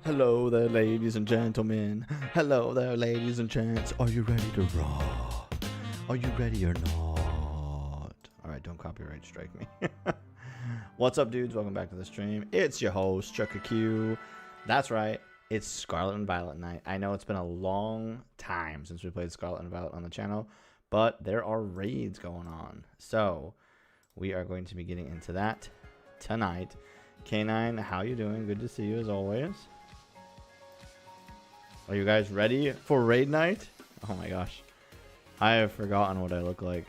Hello there, ladies and gentlemen. Hello there, ladies and gents. Are you ready to raw? Are you ready or not? Alright, don't copyright strike me. What's up, dudes? Welcome back to the stream. It's your host, Chuck Q. That's right, it's Scarlet and Violet night. I know it's been a long time since we played Scarlet and Violet on the channel, but there are raids going on. So, we are going to be getting into that tonight. K9, how you doing? Good to see you as always. Are you guys ready for raid night? Oh my gosh. I have forgotten what I look like.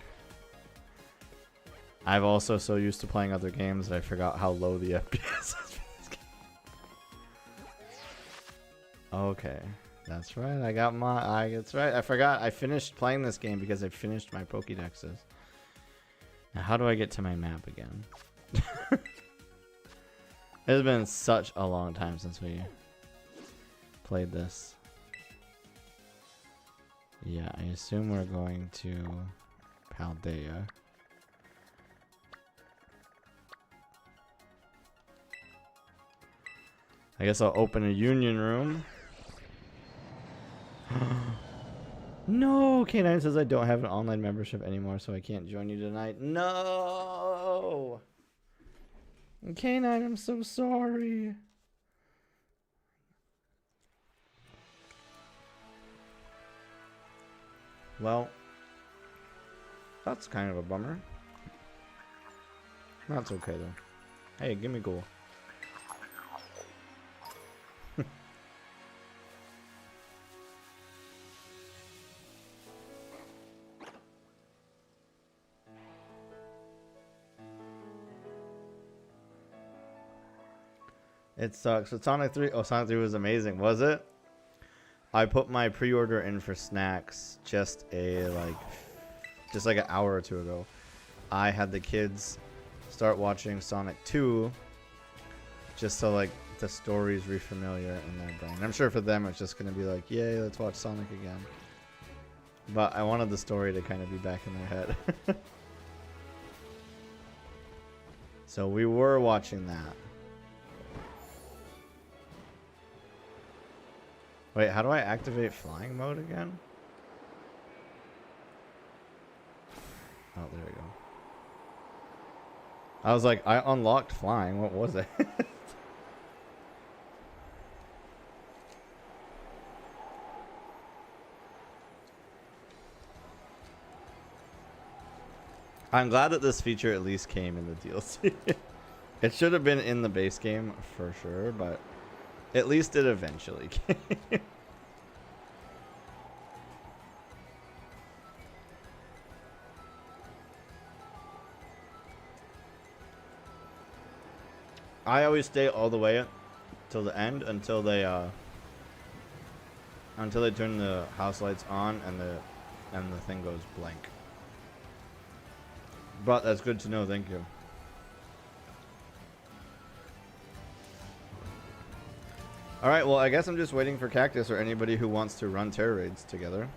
I've also so used to playing other games that I forgot how low the FPS is for this game. Okay. That's right. I got my... that's right. I forgot. I finished playing this game because I finished my Pokédexes. Now, how do I get to my map again? It's been such a long time since we played this. Yeah, I assume we're going to Paldea. I guess I'll open a union room. No! K9 says I don't have an online membership anymore, so I can't join you tonight. No! K9, I'm so sorry. Well, that's kind of a bummer. That's okay though. Hey, give me goal. It sucks. But Sonic 3, oh, Sonic 3 was amazing, was it? I put my pre-order in for snacks just like an hour or two ago. I had the kids start watching Sonic 2 just so like the story's refamiliar in their brain. I'm sure for them it's just gonna be like, yay, let's watch Sonic again. But I wanted the story to kind of be back in their head. So we were watching that. Wait, how do I activate flying mode again? Oh, there we go. I was like, I unlocked flying. What was it? I'm glad that this feature at least came in the DLC. It should have been in the base game for sure, but at least it eventually came. I always stay all the way till the end until they turn the house lights on and the thing goes blank. But that's good to know, thank you. Alright, well I guess I'm just waiting for Cactus or anybody who wants to run Tera Raids together.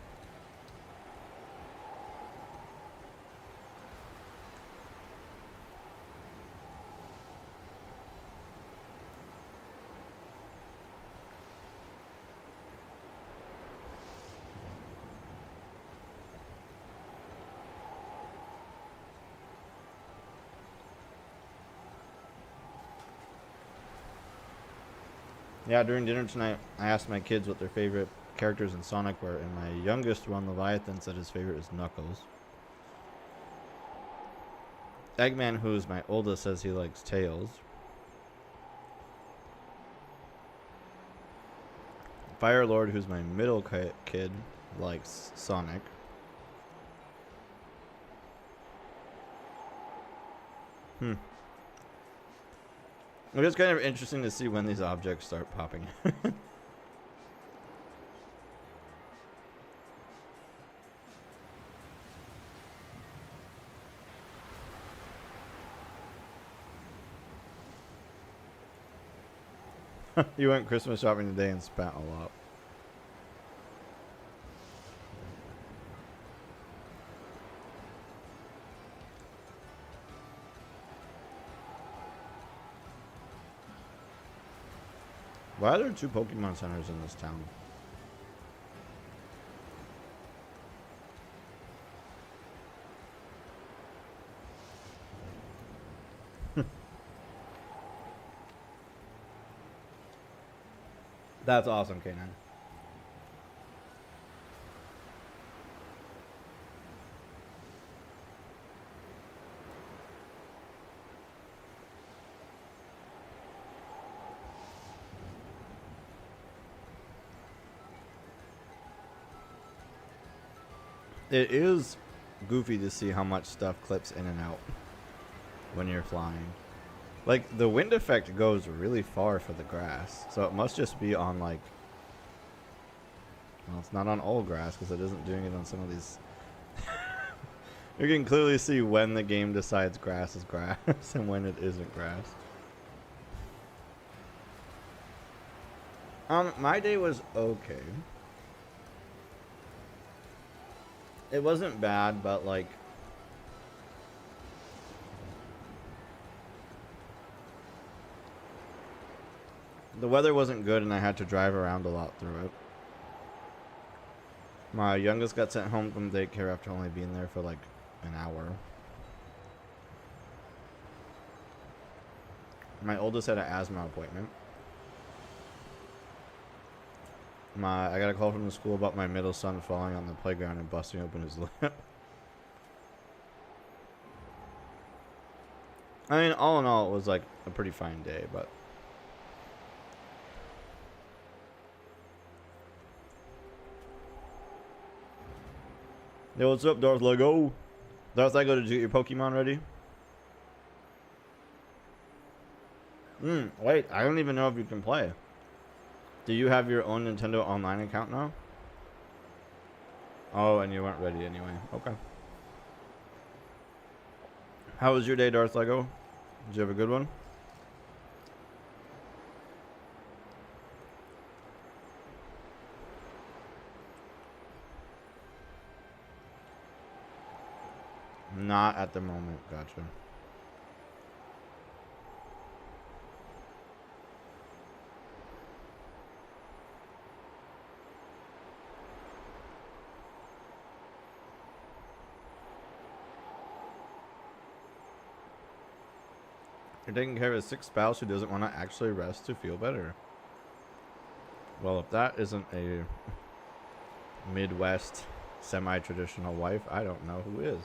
Yeah, during dinner tonight, I asked my kids what their favorite characters in Sonic were, and my youngest one, Leviathan, said his favorite is Knuckles. Eggman, who's my oldest, says he likes Tails. Fire Lord, who's my middle kid, likes Sonic. It is kind of interesting to see when these objects start popping. You went Christmas shopping today and spent a lot. Why are there 2 Pokemon centers in this town? That's awesome, K9. It is goofy to see how much stuff clips in and out when you're flying. Like, the wind effect goes really far for the grass, so it must just be on, like... Well, it's not on all grass, because it isn't doing it on some of these... You can clearly see when the game decides grass is grass and when it isn't grass. My day was okay. It wasn't bad, but, like... The weather wasn't good, and I had to drive around a lot through it. My youngest got sent home from daycare after only being there for, like, an hour. My oldest had an asthma appointment. I got a call from the school about my middle son falling on the playground and busting open his lip. I mean, all in all, it was like a pretty fine day, but... Yo, what's up, Darth Lego? Darth Lego, did you get your Pokemon ready? Wait, I don't even know if you can play. Do you have your own Nintendo Online account now? Oh, and you weren't ready anyway. Okay. How was your day, Darth Lego? Did you have a good one? Not at the moment. Gotcha. You're taking care of a sick spouse who doesn't want to actually rest to feel better. Well, if that isn't a Midwest semi-traditional wife, I don't know who is.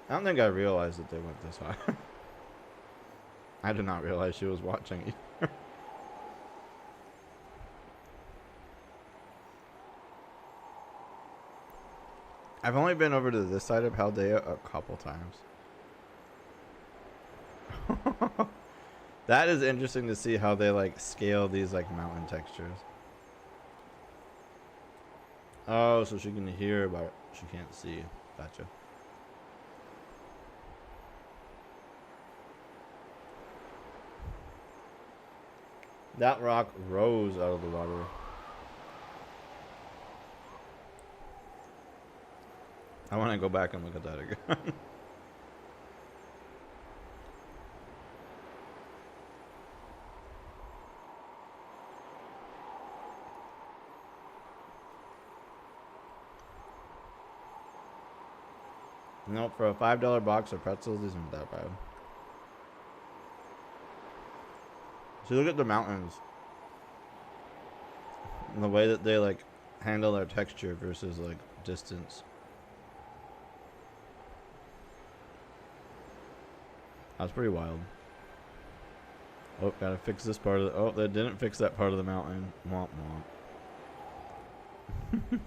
I don't think I realized that they went this high. I did not realize she was watching either. I've only been over to this side of Paldea a couple times. That is interesting to see how they like scale these like mountain textures. Oh, so she can hear but she can't see. Gotcha. That rock rose out of the water. I want to go back and look at that again. Nope, for a $5 box of pretzels, these aren't that bad. So look at the mountains. And the way that they like handle their texture versus like distance. That's pretty wild. Oh, gotta fix this part of the... Oh, they didn't fix that part of the mountain. Womp womp.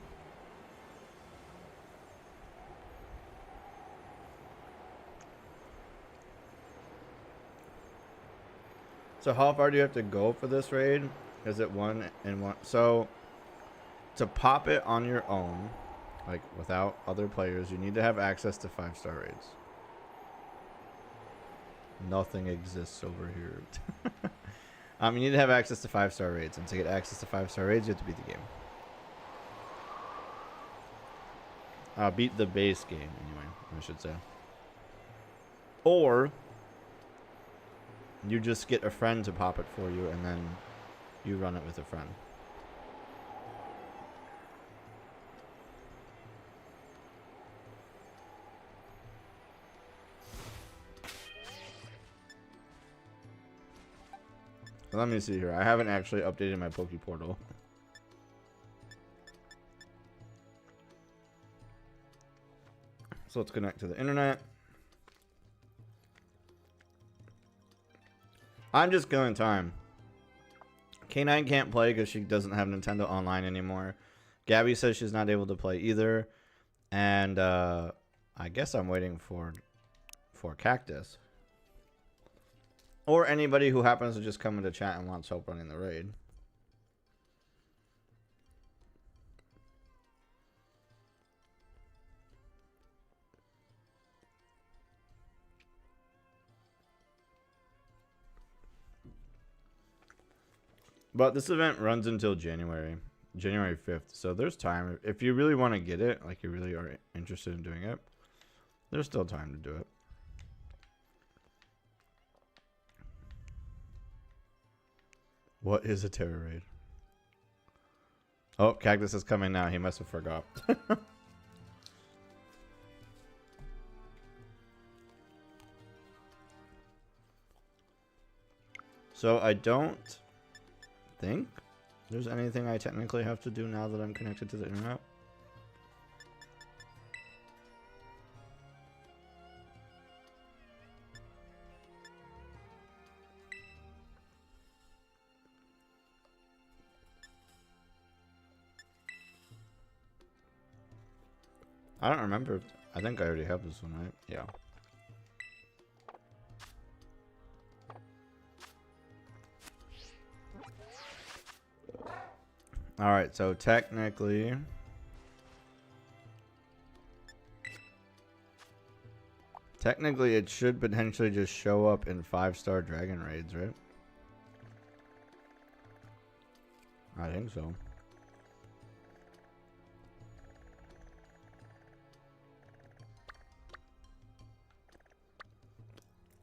So how far do you have to go for this raid? Is it 1 and 1? So to pop it on your own, like without other players, you need to have access to 5-star raids. Nothing exists over here. You need to have access to 5-star raids, and to get access to 5-star raids, you have to beat the game. Beat the base game, anyway, I should say. Or you just get a friend to pop it for you, and then you run it with a friend. Let me see here. I haven't actually updated my Poke Portal. So let's connect to the internet. I'm just killing time. K9 can't play because she doesn't have Nintendo Online anymore. Gabby says she's not able to play either. And I guess I'm waiting for Cactus. Or anybody who happens to just come into chat and wants help running the raid. But this event runs until January 5th. So there's time. If you really want to get it, like you really are interested in doing it, there's still time to do it. What is a Tera Raid? Oh, Cactus is coming now. He must have forgot. So I don't think there's anything I technically have to do now that I'm connected to the internet. I don't remember. I think I already have this one, right? Yeah. Alright, so technically it should potentially just show up in 5-star dragon raids, right? I think so.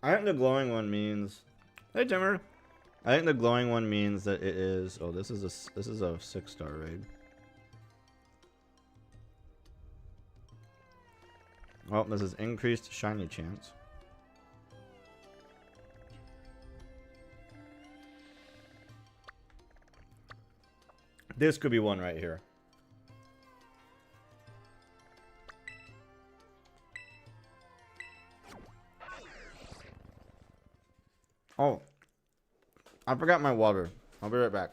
I think the glowing one means, hey Timmer. I think the glowing one means that it is. Oh, this is a 6-star raid. Well, this is increased shiny chance. This could be one right here. Oh, I forgot my water. I'll be right back.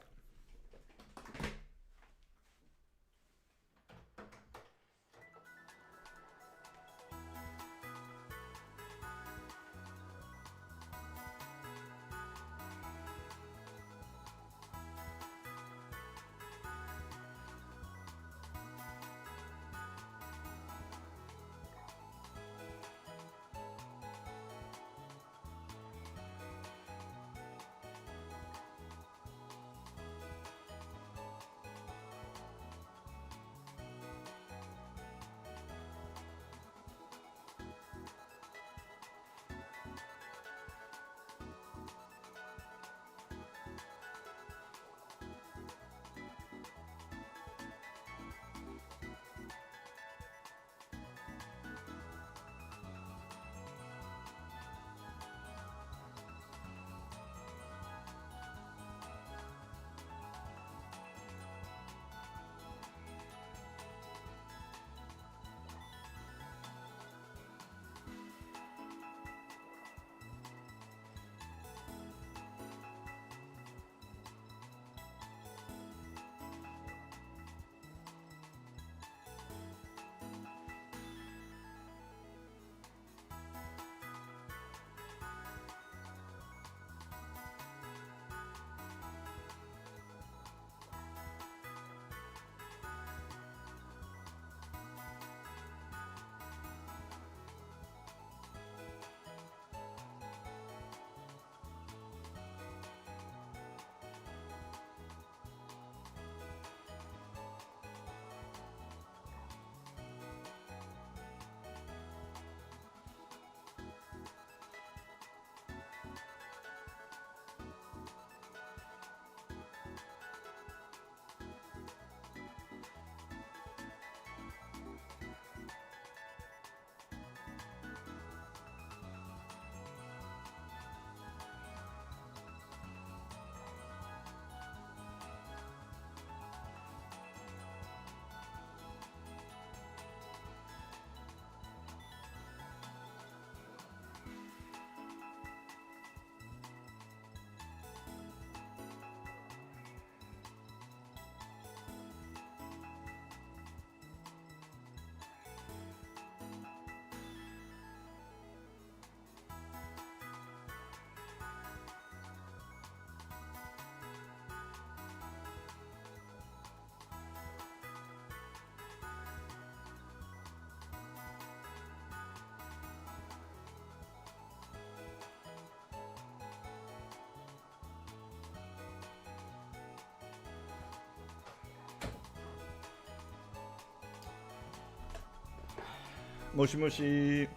Moshi Moshi.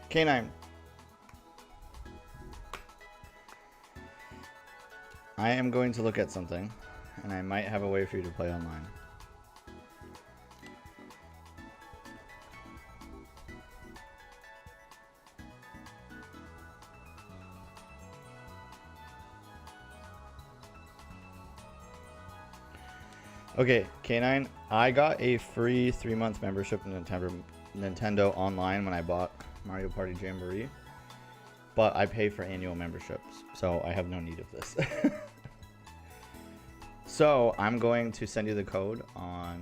K9. I am going to look at something, and I might have a way for you to play online. Okay, K9, I got a free 3-month membership to Nintendo Online when I bought Mario Party Jamboree, but I pay for annual memberships, so I have no need of this. So I'm going to send you the code on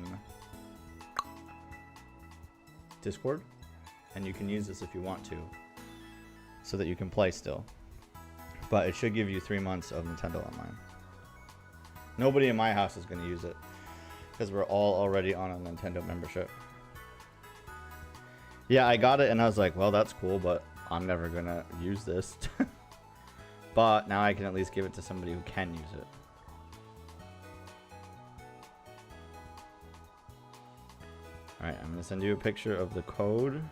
Discord, and you can use this if you want to, so that you can play still. But it should give you 3 months of Nintendo Online. Nobody in my house is going to use it, because we're all already on a Nintendo membership. Yeah, I got it and I was like, well, that's cool, but I'm never gonna use this. But now I can at least give it to somebody who can use it. Alright, I'm gonna send you a picture of the code.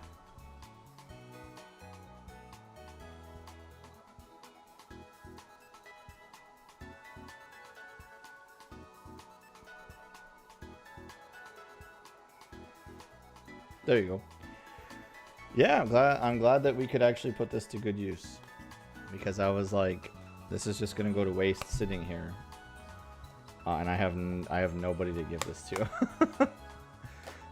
There you go. Yeah, I'm glad that we could actually put this to good use, because I was like, this is just gonna go to waste sitting here, and I have nobody to give this to.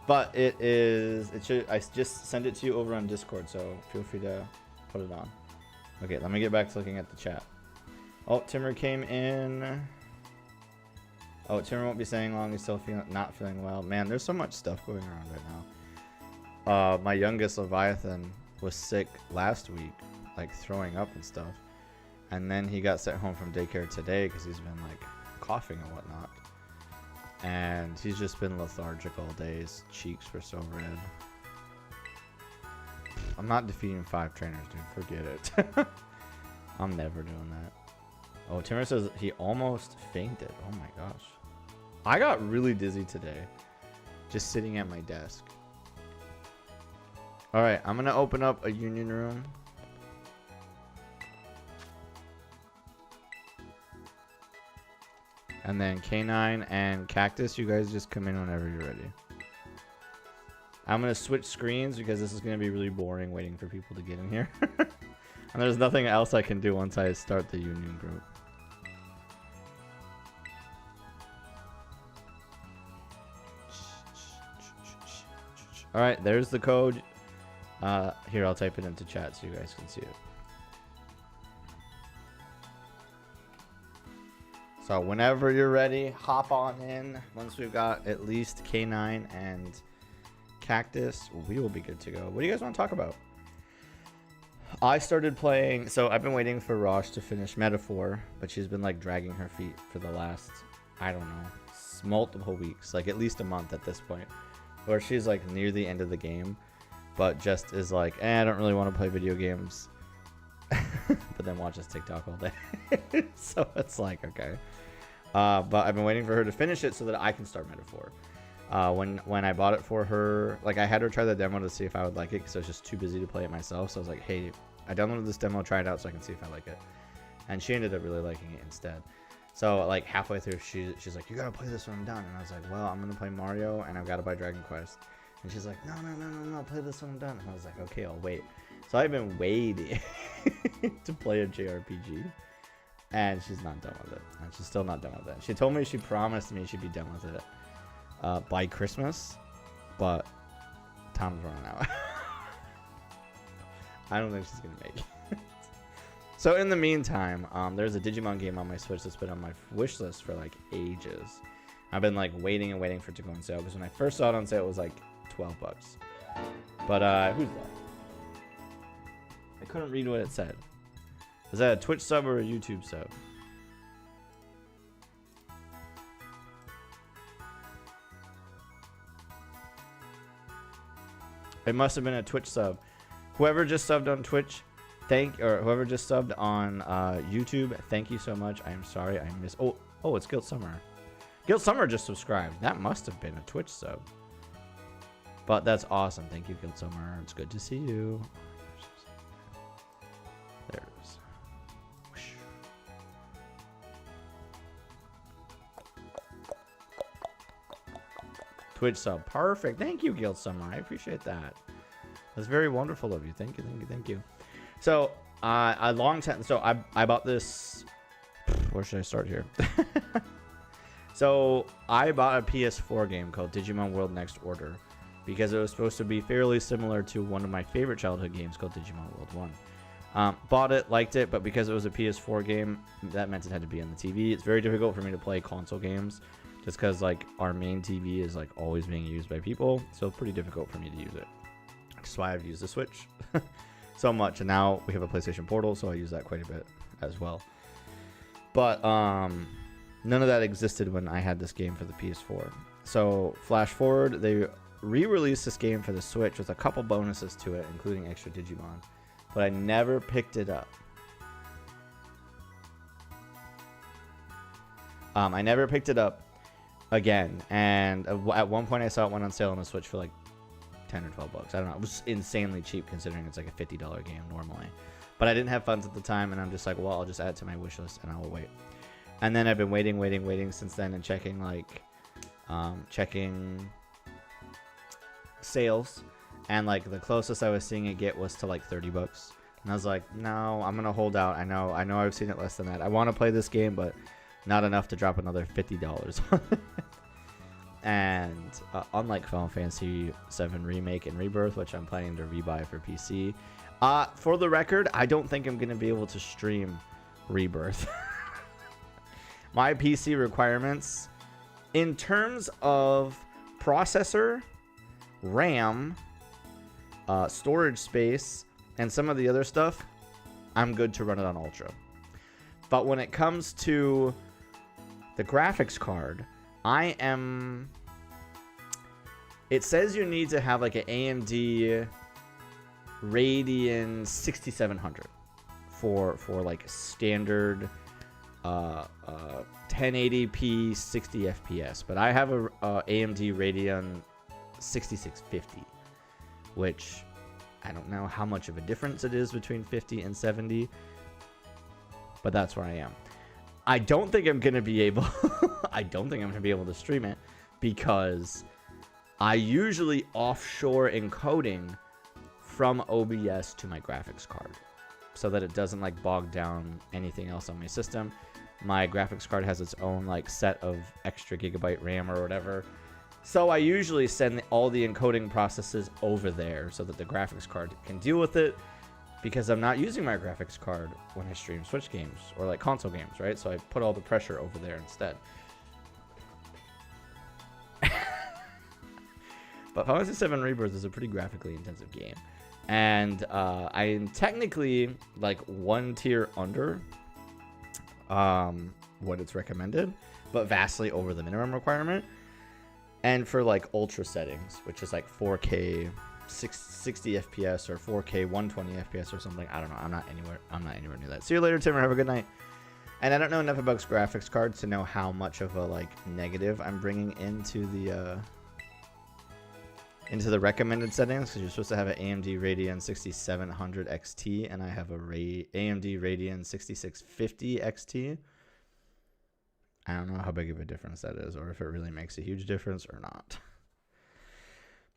But I just send it to you over on Discord, so feel free to put it on. Okay, let me get back to looking at the chat. Oh, Timmer came in. Oh, Timmer won't be staying long. He's still not feeling well. Man, there's so much stuff going around right now. My youngest Leviathan was sick last week, like throwing up and stuff, and then he got sent home from daycare today because he's been like coughing and whatnot, and he's just been lethargic all day. His cheeks were so red. I'm not defeating 5 trainers, dude. Forget it. I'm never doing that. Oh, Timmer says he almost fainted. Oh my gosh. I got really dizzy today just sitting at my desk. Alright, I'm gonna open up a union room. And then K9 and Cactus, you guys just come in whenever you're ready. I'm gonna switch screens because this is gonna be really boring waiting for people to get in here. And there's nothing else I can do once I start the union group. Alright, there's the code. Here, I'll type it into chat so you guys can see it. So whenever you're ready, hop on in. Once we've got at least K9 and Cactus, we will be good to go. What do you guys want to talk about? I started playing, so I've been waiting for Rosh to finish Metaphor, but she's been like dragging her feet for the last, I don't know, multiple weeks, like at least a month at this point, where she's like near the end of the game, but just is like, I don't really want to play video games, but then watches TikTok all day. So it's like, okay. But I've been waiting for her to finish it so that I can start Metaphor. When I bought it for her, like I had her try the demo to see if I would like it because I was just too busy to play it myself. So I was like, hey, I downloaded this demo, try it out so I can see if I like it. And she ended up really liking it instead. So like halfway through, she's like, you gotta play this when I'm done. And I was like, well, I'm gonna play Mario and I've got to buy Dragon Quest. And she's like, no, play this when I'm done. And I was like, okay, I'll wait. So I've been waiting to play a JRPG. And she's not done with it. And she's still not done with it. She told me, she promised me she'd be done with it by Christmas. But time's running out. I don't think she's going to make it. So in the meantime, there's a Digimon game on my Switch that's been on my wish list for like ages. I've been like waiting and waiting for it to go on sale. Because when I first saw it on sale, it was like $12. But who's that? I couldn't read what it said. Is that a Twitch sub or a YouTube sub? It must have been a Twitch sub. Whoever just subbed on Twitch, whoever just subbed on YouTube, thank you so much. I am sorry I missed. Oh, it's Guilt Summer. Guilt Summer just subscribed. That must have been a Twitch sub. But that's awesome. Thank you, Guild Summer. It's good to see you. There it is. Whoosh. Twitch sub. Perfect. Thank you, Guild Summer. I appreciate that. That's very wonderful of you. Thank you, thank you, thank you. So, a long time. So, I bought this. Where should I start here? So, I bought a PS4 game called Digimon World Next Order because it was supposed to be fairly similar to one of my favorite childhood games called Digimon World 1. Bought it, liked it, but because it was a PS4 game, that meant it had to be on the TV. It's very difficult for me to play console games just because, like, our main TV is, like, always being used by people. So, it's pretty difficult for me to use it. That's why I've used the Switch so much. And now we have a PlayStation Portal, so I use that quite a bit as well. But, none of that existed when I had this game for the PS4. So, flash forward, they re-released this game for the Switch with a couple bonuses to it, including extra Digimon. But I never picked it up. I never picked it up again. And at one point I saw it went on sale on the Switch for like 10 or 12 bucks. I don't know. It was insanely cheap considering it's like a $50 game normally. But I didn't have funds at the time, and I'm just like, well, I'll just add it to my wish list and I will wait. And then I've been waiting since then and checking like checking sales, and like the closest I was seeing it get was to like 30 bucks. And I was like, no, I'm gonna hold out. I know I've seen it less than that. I want to play this game, but not enough to drop another $50 on it. And unlike Final Fantasy VII Remake and Rebirth, which I'm planning to rebuy for PC, for the record, I don't think I'm gonna be able to stream Rebirth. My PC requirements in terms of processor, RAM, storage space, and some of the other stuff, I'm good to run it on Ultra. But when it comes to the graphics card, it says you need to have like an AMD Radeon 6700 for like standard 1080p 60 FPS, but I have a AMD Radeon 6650, which I don't know how much of a difference it is between 50 and 70, but that's where I am. I don't think I'm gonna be able to stream it because I usually offshore encoding from OBS to my graphics card so that it doesn't like bog down anything else on my system. My graphics card has its own like set of extra gigabyte RAM or whatever. So I usually send all the encoding processes over there so that the graphics card can deal with it, because I'm not using my graphics card when I stream Switch games or like console games, right? So I put all the pressure over there instead. But Final Fantasy VII Rebirth is a pretty graphically intensive game. And I am technically like one tier under what it's recommended, but vastly over the minimum requirement. And for like ultra settings, which is like 4K 60 FPS or 4K 120 FPS or something, I don't know. I'm not anywhere near that. See you later, Timmer. Have a good night. And I don't know enough about graphics cards to know how much of a like negative I'm bringing into the recommended settings, because you're supposed to have an AMD Radeon 6700 XT, and I have a AMD Radeon 6650 XT. I don't know how big of a difference that is, or if it really makes a huge difference or not.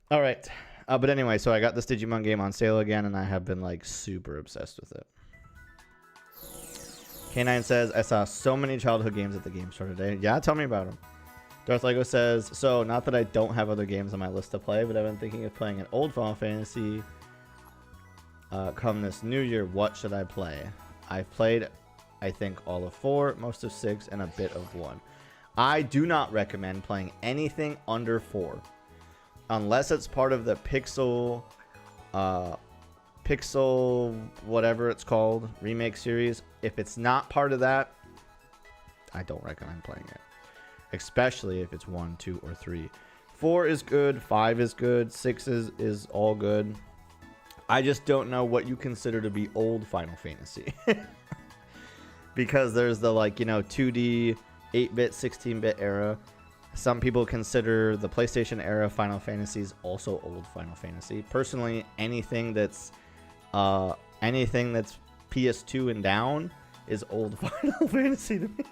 All right. But anyway, so I got this Digimon game on sale again, and I have been like super obsessed with it. K9 says, I saw so many childhood games at the game store today. Yeah, tell me about them. Darth Lego says, so not that I don't have other games on my list to play, but I've been thinking of playing an old Final Fantasy come this new year. What should I play? I've played, I think, all of 4, most of 6, and a bit of 1. I do not recommend playing anything under 4 unless it's part of the Pixel whatever it's called remake series. If it's not part of that, I don't recommend playing it, especially if it's 1, 2, or 3. 4 is good, 5 is good, 6 is all good. I just don't know what you consider to be old Final Fantasy. Because there's the, like, you know, 2D, 8-bit, 16-bit era. Some people consider the PlayStation era Final Fantasies also old Final Fantasy. Personally, anything that's PS2 and down is old Final Fantasy to me.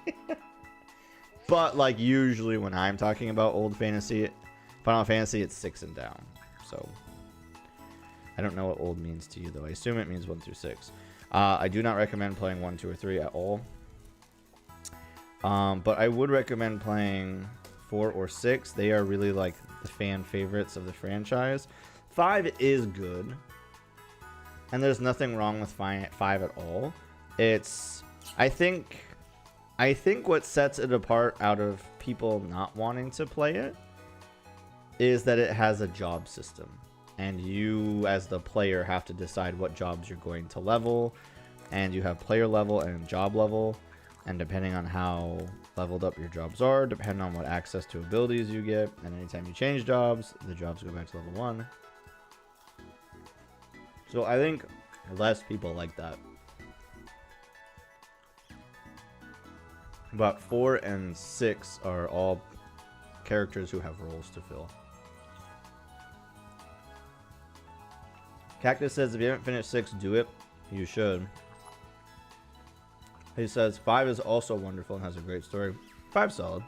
But like usually when I'm talking about old Final Fantasy, it's 6 and down. So I don't know what old means to you though. I assume it means 1 through 6. I do not recommend playing 1, 2, or 3 at all. But I would recommend playing 4 or 6. They are really like the fan favorites of the franchise. 5 is good. And there's nothing wrong with 5 at all. I think what sets it apart out of people not wanting to play it is that it has a job system. And you, as the player, have to decide what jobs you're going to level. And you have player level and job level. And depending on how leveled up your jobs are, depending on what access to abilities you get, and anytime you change jobs, the jobs go back to level 1. So I think less people like that. But 4 and 6 are all characters who have roles to fill. Cactus says, if you haven't finished 6, do it. You should. He says, 5 is also wonderful and has a great story. 5 solid.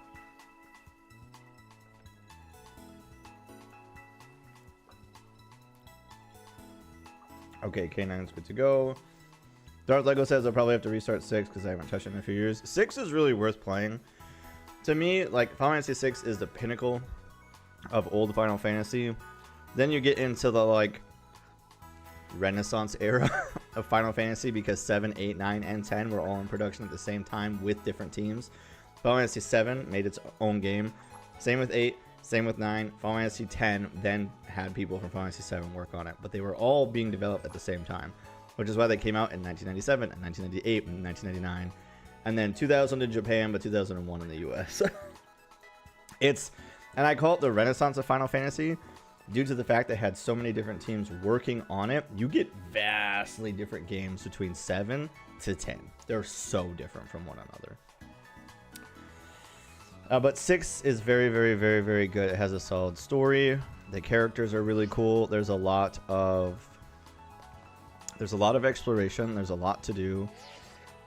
Okay, K9's good to go. Darth Lego says I'll probably have to restart 6 because I haven't touched it in a few years. 6 is really worth playing. To me, like, Final Fantasy 6 is the pinnacle of old Final Fantasy. Then you get into the, like, Renaissance era of Final Fantasy because 7, 8, 9, and 10 were all in production at the same time with different teams. Final Fantasy 7 made its own game. Same with 8, same with 9. Final Fantasy 10 then had people from Final Fantasy 7 work on it, but they were all being developed at the same time, which is why they came out in 1997 and 1998 and 1999, and then 2000 in Japan, but 2001 in the US. And I call it the Renaissance of Final Fantasy due to the fact that it had so many different teams working on it. You get vastly different games between 7 to 10. They're so different from one another. But 6 is very, very, very, very good. It has a solid story. The characters are really cool. There's a lot of exploration. There's a lot to do.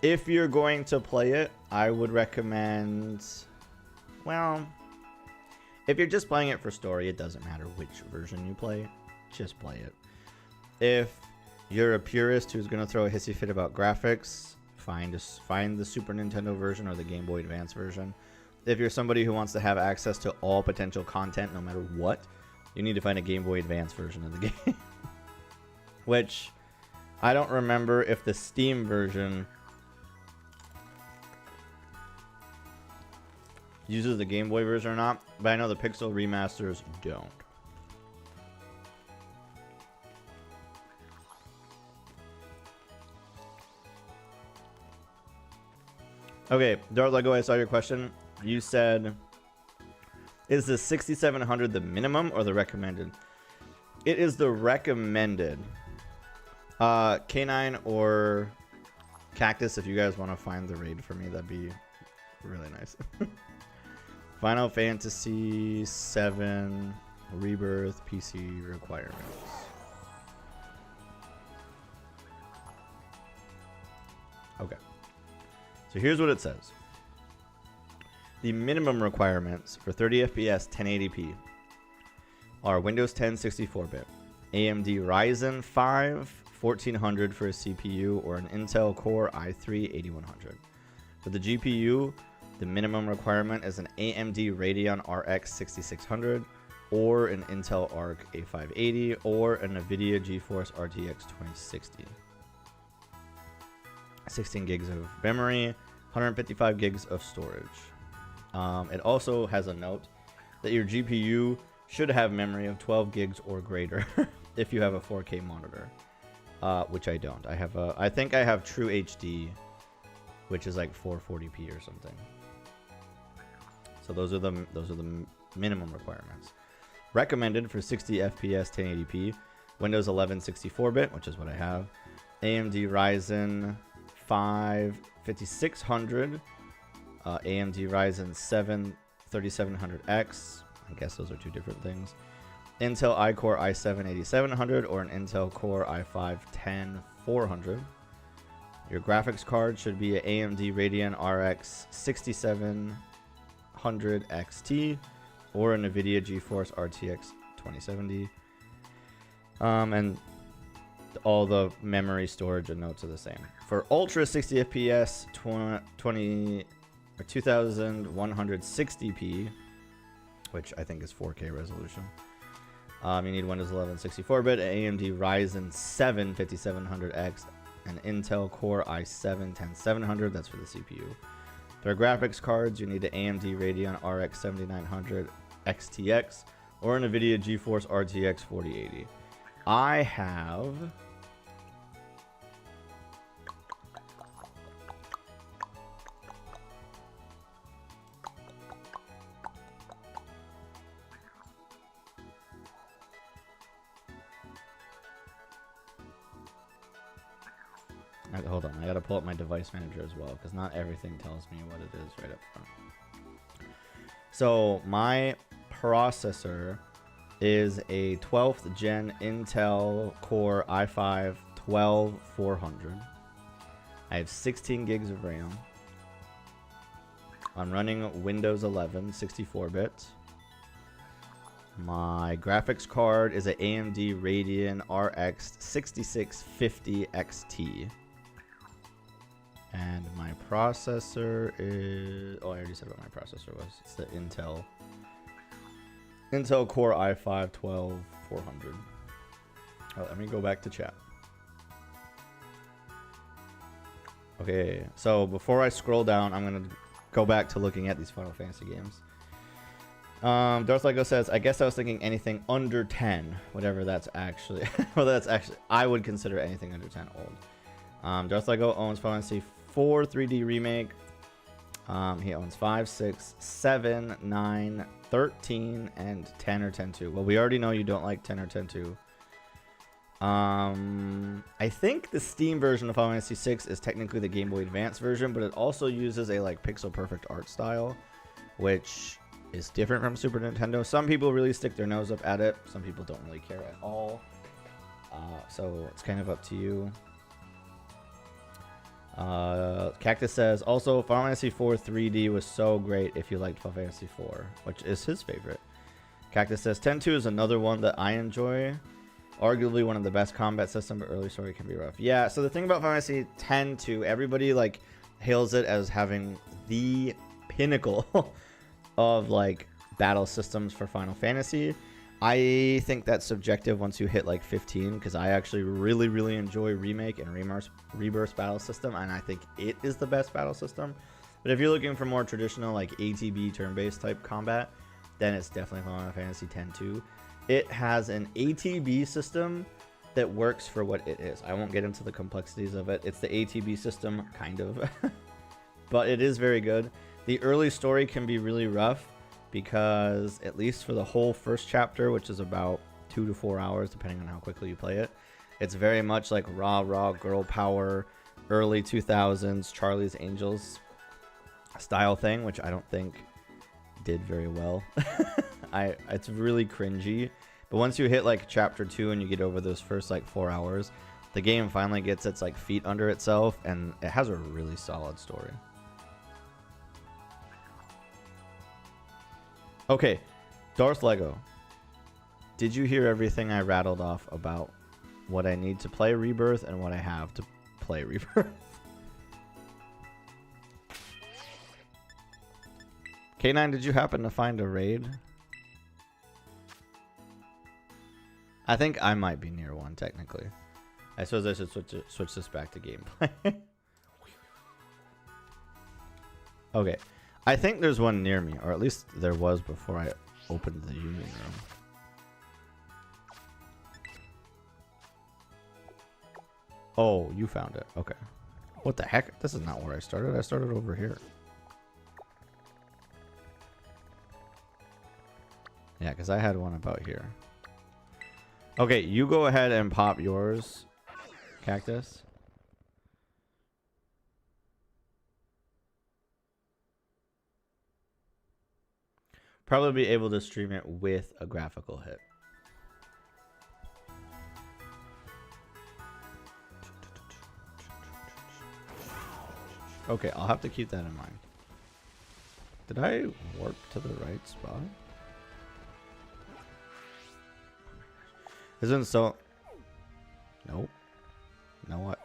If you're going to play it, I would recommend, well, if you're just playing it for story, it doesn't matter which version you play. Just play it. If you're a purist who's going to throw a hissy fit about graphics, find the Super Nintendo version or the Game Boy Advance version. If you're somebody who wants to have access to all potential content no matter what, you need to find a Game Boy Advance version of the game. Which, I don't remember if the Steam version uses the Game Boy version or not, but I know the Pixel remasters don't. Okay, Darth Lego, I saw your question. You said, is the 6700 the minimum or the recommended? It is the recommended. K9 or Cactus, if you guys want to find the raid for me, that'd be really nice. Final Fantasy 7 Rebirth PC requirements. Okay. So here's what it says. The minimum requirements for 30 FPS 1080p are Windows 10 64-bit, AMD Ryzen 5 1400 for a CPU, or an Intel Core i3 8100. For the GPU, the minimum requirement is an AMD Radeon RX 6600, or an Intel Arc A580, or a NVIDIA GeForce RTX 2060. 16 gigs of memory, 155 gigs of storage. It also has a note that your GPU should have memory of 12 gigs or greater if you have a 4K monitor, which I don't. I think I have True HD, which is like 440p or something. So those are the minimum requirements. Recommended for 60 FPS 1080p, Windows 11 64-bit, which is what I have, AMD Ryzen 5 5600, AMD Ryzen 7 3700X. I guess those are two different things. Intel iCore i7 8700 or an Intel Core i5 10400. Your graphics card should be an AMD Radeon RX 6700 XT or a NVIDIA GeForce RTX 2070. And all the memory, storage, and notes are the same. For Ultra 60 FPS, 2160p, which I think is 4K resolution. You need Windows 11 64-bit, AMD Ryzen 7 5700X, an Intel Core i7 10700. That's for the CPU. For graphics cards, you need an AMD Radeon RX 7900 XTX or an NVIDIA GeForce RTX 4080. I have hold on, I gotta pull up my device manager as well, because not everything tells me what it is right up front. So my processor is a 12th gen Intel Core i5 12400. I have 16 gigs of RAM. I'm running Windows 11 64-bit. My graphics card is an AMD Radeon RX 6650 XT. And my processor is... Oh, I already said what my processor was. It's the Intel Core i5 12400. Oh, let me go back to chat. Okay, so before I scroll down, I'm going to go back to looking at these Final Fantasy games. Darth Lego says, I guess I was thinking anything under 10, whatever that's actually. Well, that's actually, I would consider anything under 10 old. Darth Lego owns Final Fantasy 4 3D Remake. He owns 5, 6, 7, 9, 13, and 10 or 10.2. Well, we already know you don't like 10 or 10.2. I think the Steam version of Final Fantasy 6 is technically the Game Boy Advance version, but it also uses a like pixel perfect art style, which is different from Super Nintendo. Some people really stick their nose up at it. Some people don't really care at all. So it's kind of up to you. Cactus says, also, Final Fantasy 4 3D was so great if you liked Final Fantasy 4, which is his favorite. Cactus says, 10.2 is another one that I enjoy. Arguably one of the best combat system, but early story can be rough. Yeah, so the thing about Final Fantasy 10.2, everybody like hails it as having the pinnacle of like battle systems for Final Fantasy. I think that's subjective once you hit like 15, because I actually really enjoy Remake and Rebirth battle system, and I think it is the best battle system. But if you're looking for more traditional like ATB turn-based type combat, then it's definitely Final Fantasy X-2. It has an ATB system that works for what it is. I won't get into the complexities of it. It's the ATB system, kind of. But it is very good. The early story can be really rough, because at least for the whole first chapter, which is about 2 to 4 hours depending on how quickly you play it, it's very much like raw girl power, early 2000s Charlie's Angels style thing, which I don't think did very well. It's really cringy, but once you hit like chapter 2 and you get over those first like 4 hours, the game finally gets its like feet under itself, and it has a really solid story. Okay, Darth Lego, did you hear everything I rattled off about what I need to play Rebirth and what I have to play Rebirth? K9, did you happen to find a raid? I think I might be near one, technically. I suppose I should switch this back to gameplay. Okay. I think there's one near me, or at least there was before I opened the Union Room. Oh, you found it. Okay. What the heck? This is not where I started. I started over here. Yeah, because I had one about here. Okay, you go ahead and pop yours, Cactus. Probably be able to stream it with a graphical hit. Okay, I'll have to keep that in mind. Did I warp to the right spot? Isn't so... Nope. No what?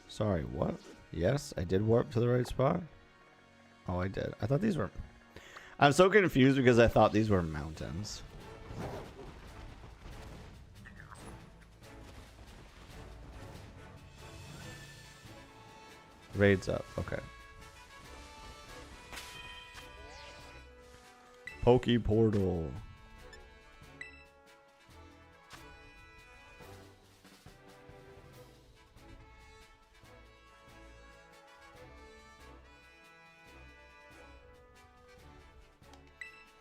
Sorry, what? Yes, I did warp to the right spot. Oh, I did. I thought these were... I'm so confused because I thought these were mountains. Raid's up. Okay. Poke Portal.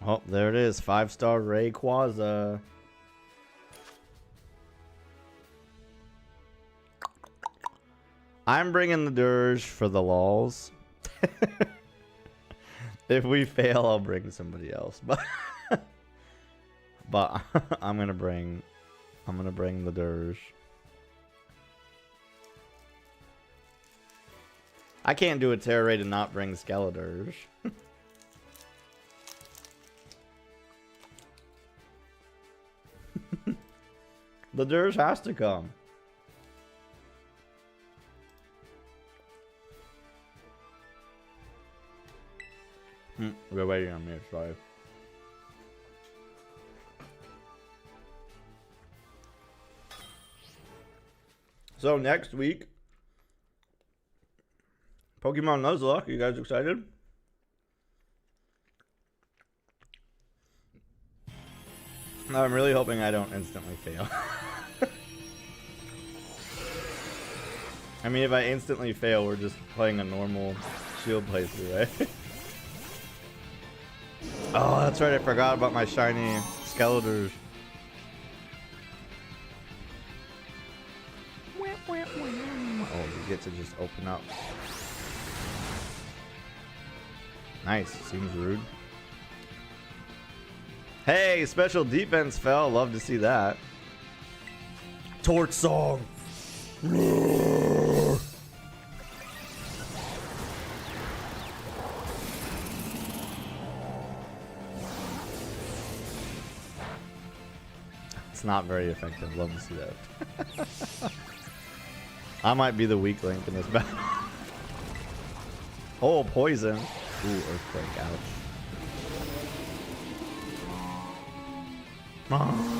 Oh, there it is. 5-star RAYQUAZA. I'm bringing the dirge for the lols. If we fail, I'll bring somebody else. But I'm gonna bring the dirge. I can't do a Tera Raid and not bring Skeledirge. The dirge has to come. We're waiting on me, sorry. So next week, Pokemon Nuzlocke. You guys excited? I'm really hoping I don't instantly fail. I mean, if I instantly fail, we're just playing a normal shield playthrough, right? Oh, that's right. I forgot about my shiny Skeledirge. Oh, you get to just open up. Nice. Seems rude. Hey, special defense fell. Love to see that. Torch song. It's not very effective. Love to see that. I might be the weak link in this battle. Oh, poison. Ooh, earthquake. Ouch. Oh.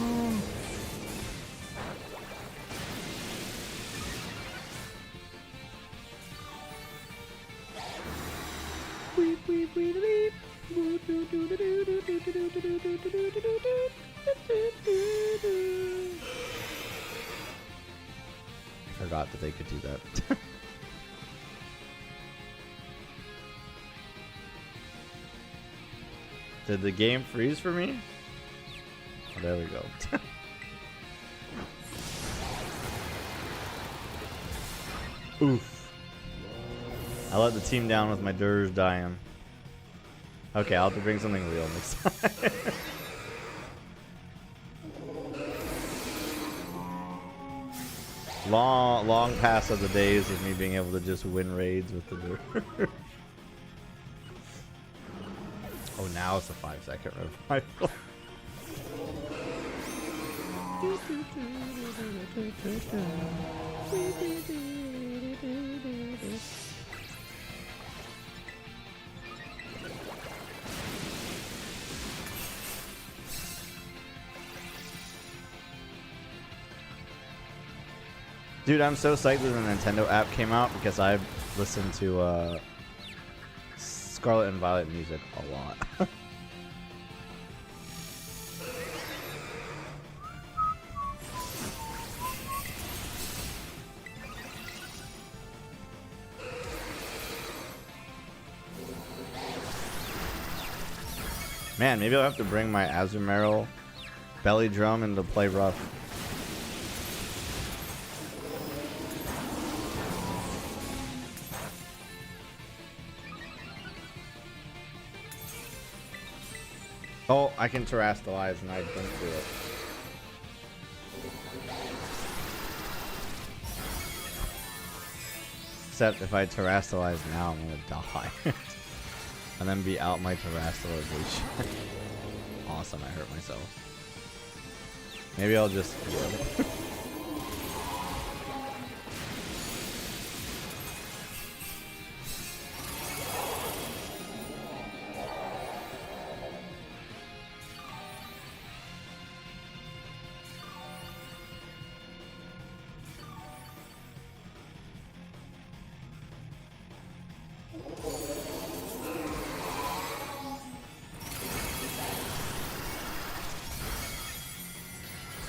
I forgot that they could do that. Did the game freeze for me? Oh, there we go. Oof. I let the team down with my dirge dying. Okay, I'll have to bring something real next time. Long past of the days of me being able to just win raids with the dirge. Oh, now it's a 5-second revival. Dude, I'm so psyched that the Nintendo app came out because I've listened to Scarlet and Violet music a lot. Man, maybe I'll have to bring my Azumarill belly drum into play rough. Oh, I can terrestrialize and I don't do it. Except if I terrestrialize now, I'm gonna die. And then be out my terrestrialization. Awesome, I hurt myself. Maybe I'll just...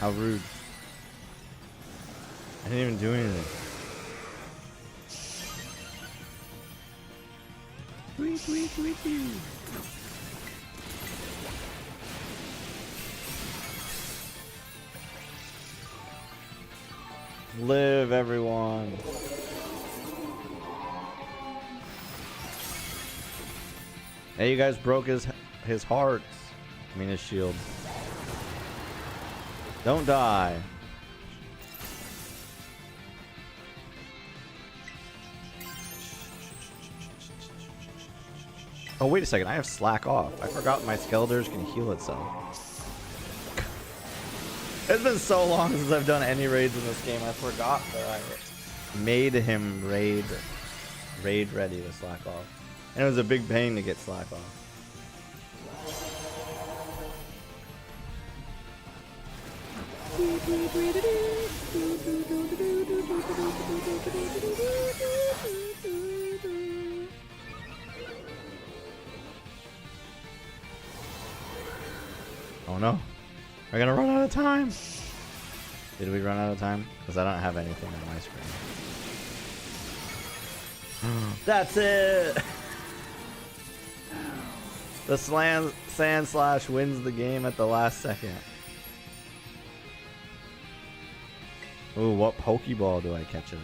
How rude. I didn't even do anything. Tweet, tweet, tweet, tweet. Live, everyone. Hey, you guys broke his heart. I mean his shield. Don't die. Oh, wait a second. I have slack off. I forgot my Skeletors can heal itself. It's been so long since I've done any raids in this game. I forgot that I made him raid ready with slack off. And it was a big pain to get slack off. Oh no. We're gonna run out of time. Did we run out of time? Because I don't have anything on my screen. That's it! The Sand Slash wins the game at the last second. Ooh, what Pokeball do I catch it in?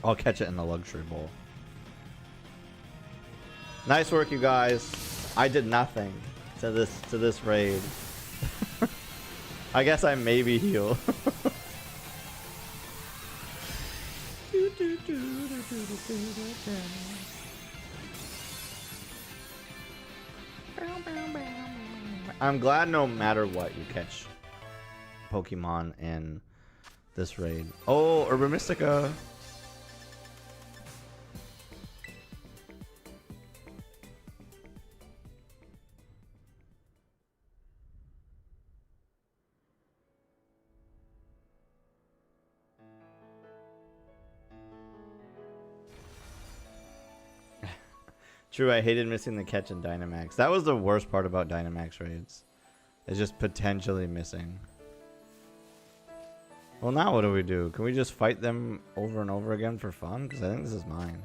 I'll catch it in the luxury bowl. Nice work, you guys. I did nothing to this raid. I guess I maybe heal. I'm glad no matter what you catch Pokemon in this raid. Oh, Urban Mystica. True, I hated missing the catch in Dynamax. That was the worst part about Dynamax raids. It's just potentially missing. Well, now what do we do? Can we just fight them over and over again for fun? Because I think this is mine.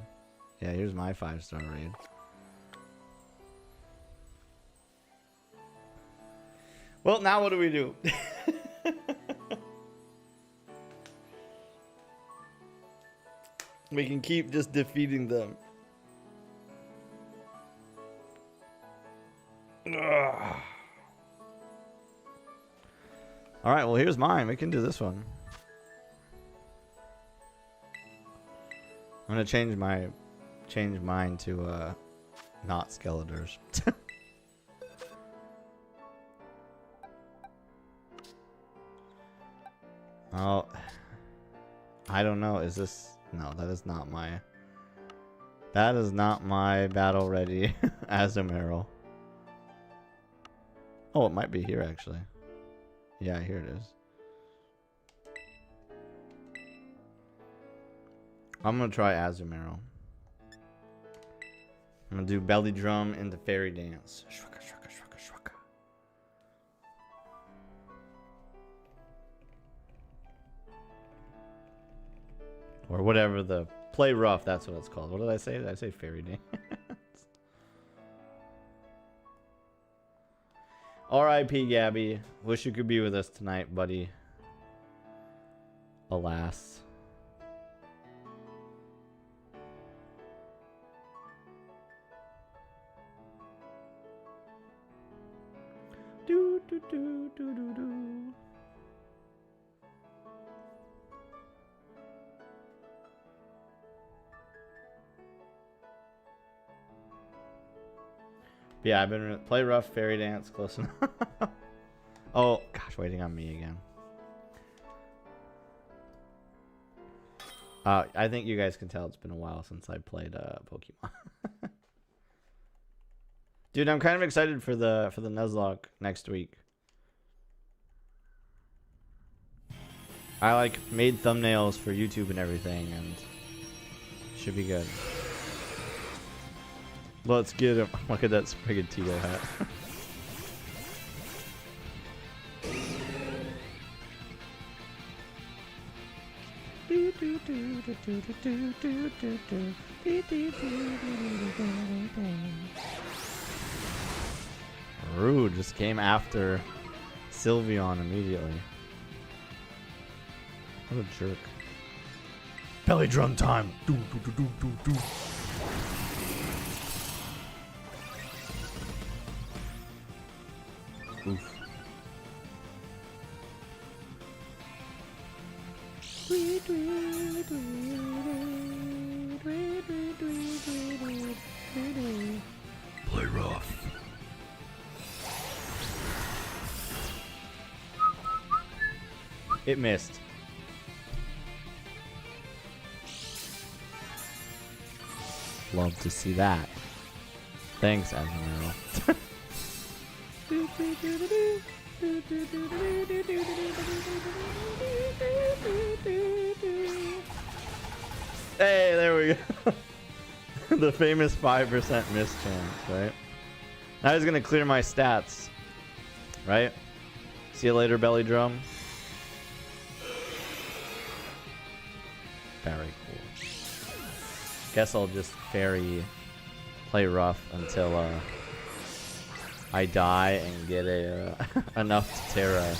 Yeah, here's my 5-star raid. Well, now what do we do? We can keep just defeating them. Ugh. All right, well, here's mine. We can do this one. I'm gonna change mine to not Skeletors. Oh, I don't know. Is this? No, that is not my. That is not my battle ready Azumarill. Oh, it might be here actually. Yeah, here it is. I'm gonna try Azumarill. I'm gonna do belly drum into fairy dance. Shrugga, shrugga, shrugga, shrugga. Or whatever the Play rough, that's what it's called. What did I say? Did I say fairy dance? R.I.P. Gabby. Wish you could be with us tonight, buddy. Alas. Do do do do do do. Yeah, I've been play rough, fairy dance, close enough. Oh gosh, waiting on me again. I think you guys can tell it's been a while since I played Pokemon. Dude, I'm kind of excited for the Nuzlocke next week. I like made thumbnails for YouTube and everything, and should be good. Let's get him. Look at that friggin' Tito hat. Rude just came after Sylveon immediately. What a jerk. Belly drum time. Do do do do do do. Oof. Play rough. It missed. Love to see that. Thanks, Azumarill. Hey, there we go. The famous 5% miss chance, right? I was gonna clear my stats, right? See you later, belly drum. Very cool. Guess I'll just fairy play rough until I die and get a enough Tera.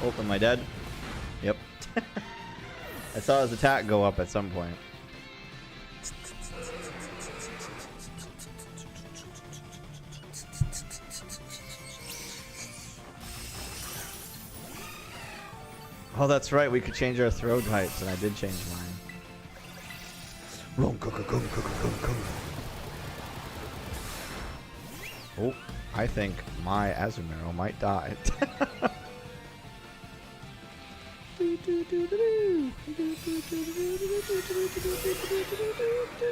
Oh, am I dead? Yep. I saw his attack go up at some point. Oh, that's right. We could change our throw types, and I did change mine. Oh, I think my Azumarill might die.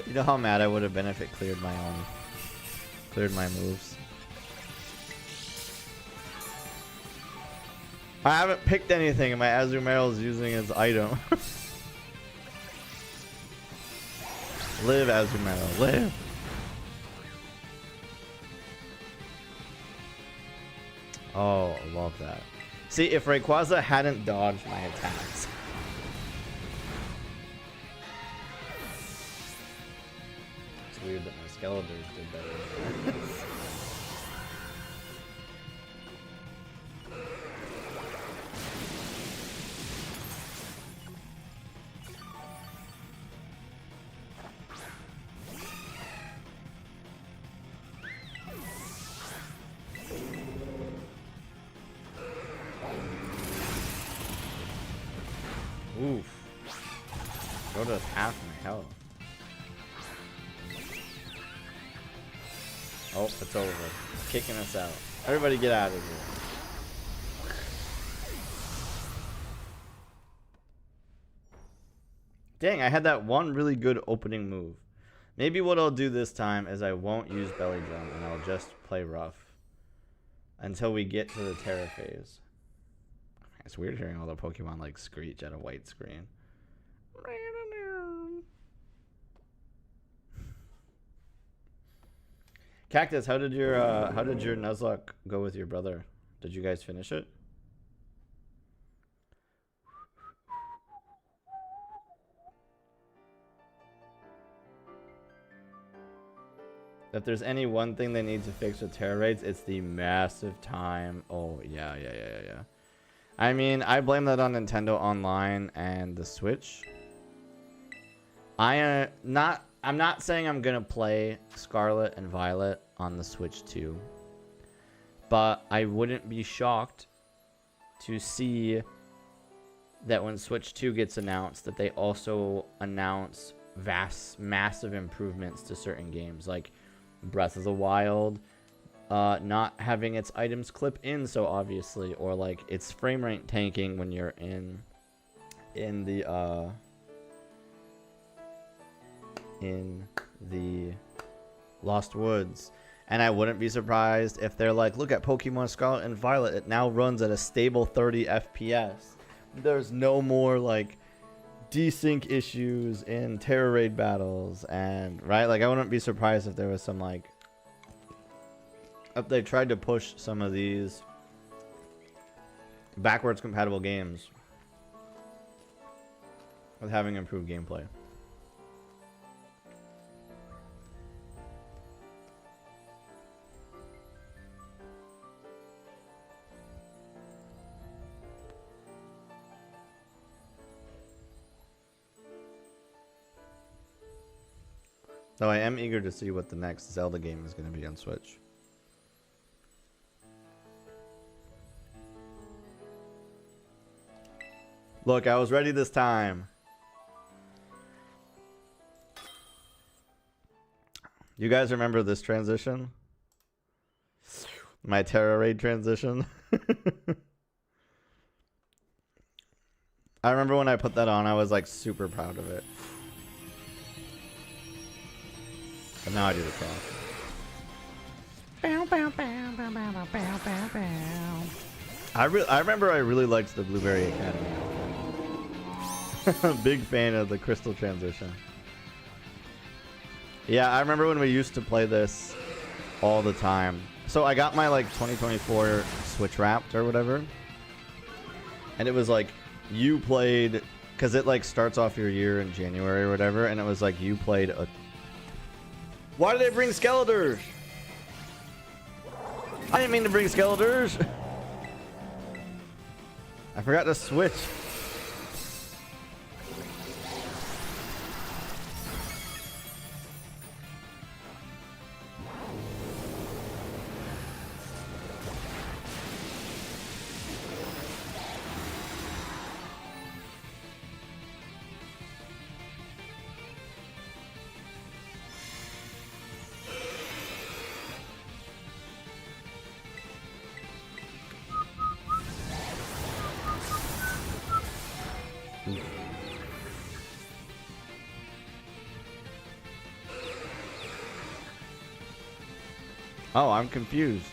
You know how mad I would have been if it cleared my moves. I haven't picked anything and my Azumarill is using his item. Live, Azumarill, live! Oh, I love that. See, if Rayquaza hadn't dodged my attacks. It's weird that my Skeletors did better. Oof. Go to half my health. Oh, it's over. Kicking us out. Everybody get out of here. Dang, I had that one really good opening move. Maybe what I'll do this time is I won't use belly drum and I'll just play rough until we get to the Tera phase. It's weird hearing all the Pokemon like screech at a white screen. Cactus, how did your Nuzlocke go with your brother? Did you guys finish it? If there's any one thing they need to fix with Tera Raids, it's the massive time. Oh, yeah. I mean, I blame that on Nintendo Online and the Switch. I'm not saying I'm gonna play Scarlet and Violet on the Switch too, but I wouldn't be shocked to see that when Switch 2 gets announced, that they also announce massive improvements to certain games, like Breath of the Wild, not having its items clip in so obviously, or like its frame rate tanking when you're in the Lost Woods. And I wouldn't be surprised if they're like, look at Pokemon Scarlet and Violet, it now runs at a stable 30 FPS. There's no more like desync issues in Tera Raid Battles, and right, like I wouldn't be surprised if there was some like, if they tried to push some of these backwards compatible games with having improved gameplay. Though I am eager to see what the next Zelda game is going to be on Switch. Look, I was ready this time. You guys remember this transition? My Tera Raid transition? I remember when I put that on, I was like super proud of it. But now I do the cross. I remember I really liked the Blueberry Academy outfit. Big fan of the crystal transition. Yeah, I remember when we used to play this all the time. So I got my like 2024 Switch Wrapped or whatever. And it was like you played, because it like starts off your year in January or whatever, and it was like you played a... Why did they bring Skeletors? I didn't mean to bring Skeletors. I forgot to switch. Oh, I'm confused.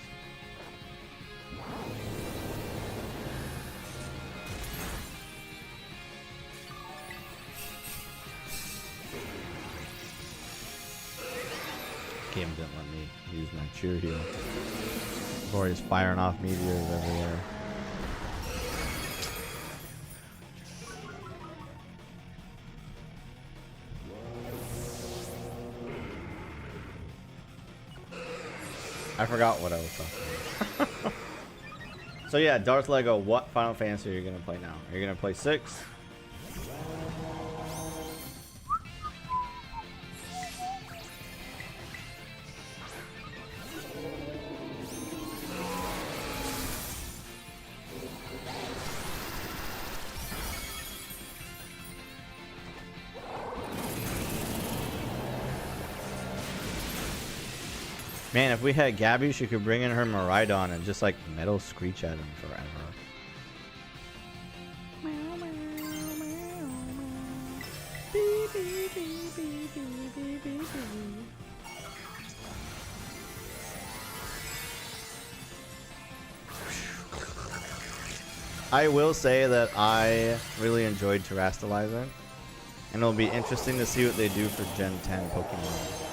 Game didn't let me use my cheer heal before he's firing off meteors everywhere. I forgot what I was talking about. So yeah, Darth Lego, what Final Fantasy are you gonna play now? Are you gonna play 6? Man, if we had Gabby, she could bring in her Miraidon and just like metal screech at him forever. I will say that I really enjoyed terastallizing, and it'll be interesting to see what they do for Gen 10 Pokemon.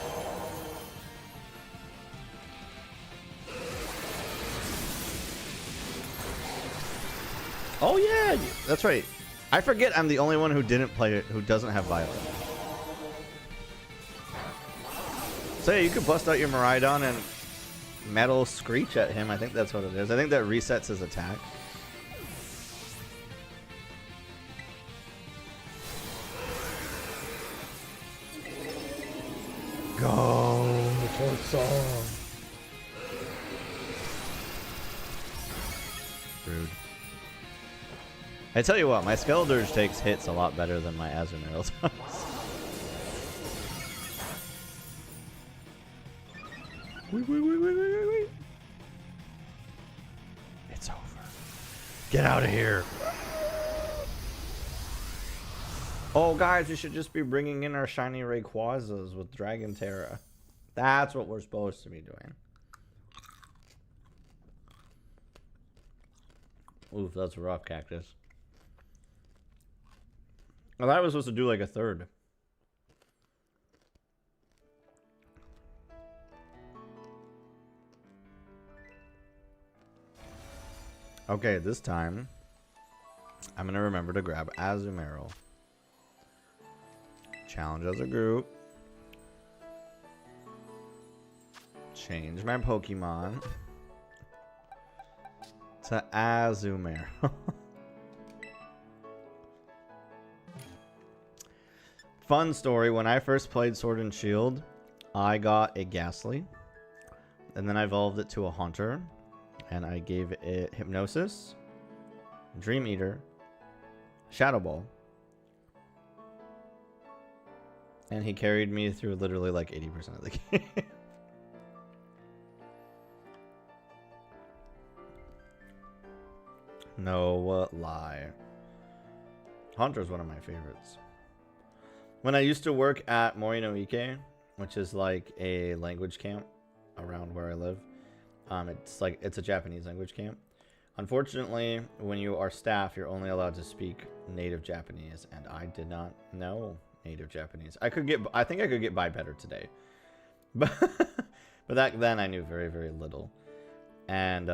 Oh yeah, that's right. I forget I'm the only one who didn't play it, who doesn't have Violet. So yeah, you could bust out your Miraidon and Metal Screech at him. I think that's what it is. I think that resets his attack. Go, Corsair. Rude. I tell you what, my Skeledirge takes hits a lot better than my Azumarill does. Wait. It's over. Get out of here. Oh, guys, we should just be bringing in our shiny Rayquazas with Dragon Tera. That's what we're supposed to be doing. Oof, that's a rough cactus. Well, I was supposed to do like a third. Okay, this time I'm gonna remember to grab Azumarill. Challenge as a group. Change my Pokemon to Azumarill. Fun story, when I first played Sword and Shield, I got a Ghastly, and then I evolved it to a Haunter, and I gave it Hypnosis, Dream Eater, Shadow Ball, and he carried me through literally like 80% of the game. No lie. Haunter is one of my favorites. When I used to work at Morinoike, which is like a language camp around where I live, it's a Japanese language camp. Unfortunately, when you are staff, you're only allowed to speak native Japanese, and I did not know native Japanese. I think I could get by better today, but back then I knew very, very little, and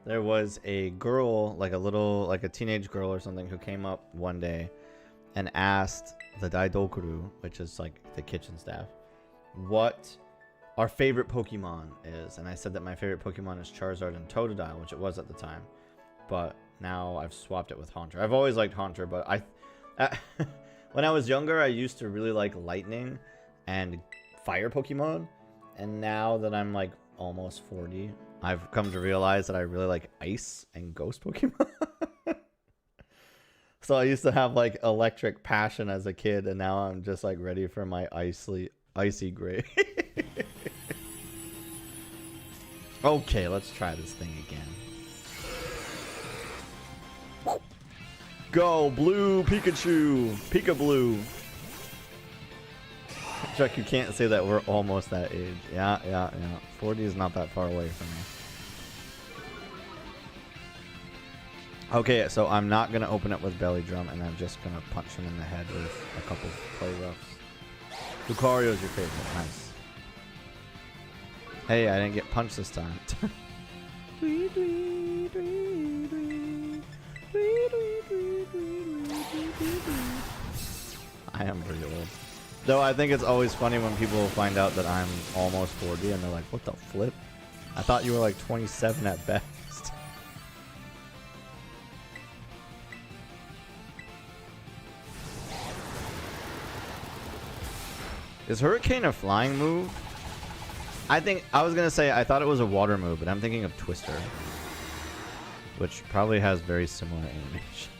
there was a girl, like a teenage girl or something, who came up one day and asked the Daidokuru, which is like the kitchen staff, what our favorite Pokemon is. And I said that my favorite Pokemon is Charizard and Totodile, which it was at the time. But now I've swapped it with Haunter. I've always liked Haunter, but when I was younger, I used to really like Lightning and Fire Pokemon. And now that I'm like almost 40, I've come to realize that I really like Ice and Ghost Pokemon. So I used to have like Electric Passion as a kid, and now I'm just like ready for my Icy Gray. Okay, let's try this thing again. Go, Blue Pikachu! Pika Blue! Chuck, you can't say that, we're almost that age. Yeah. 40 is not that far away from me. Okay, so I'm not going to open it with Belly Drum, and I'm just going to punch him in the head with a couple play roughs. Lucario's your favorite. Nice. Hey, I didn't get punched this time. I am pretty old. Though I think it's always funny when people find out that I'm almost 40 and they're like, what the flip? I thought you were like 27 at best. Is Hurricane a flying move? I was gonna say I thought it was a water move, but I'm thinking of Twister, which probably has very similar animation.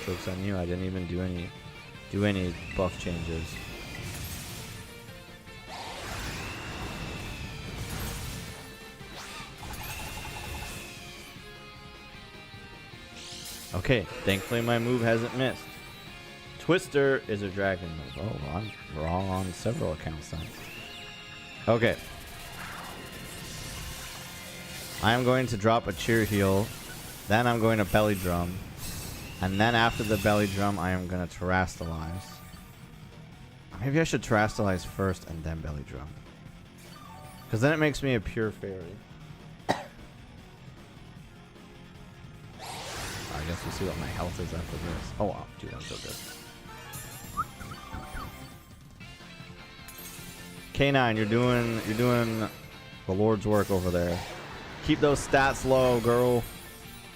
Jokes on you, I didn't even do any buff changes. Okay, thankfully my move hasn't missed. Twister is a dragon move. Oh, well, I'm wrong on several accounts then. Okay. I am going to drop a cheer heal. Then I'm going to belly drum. And then after the belly drum, I am going to terrastalize. Maybe I should terrastalize first and then belly drum. Because then it makes me a pure fairy. I guess we'll see what my health is after this. Oh wow, dude, I'm so good. K9, you're doing the Lord's work over there. Keep those stats low, girl.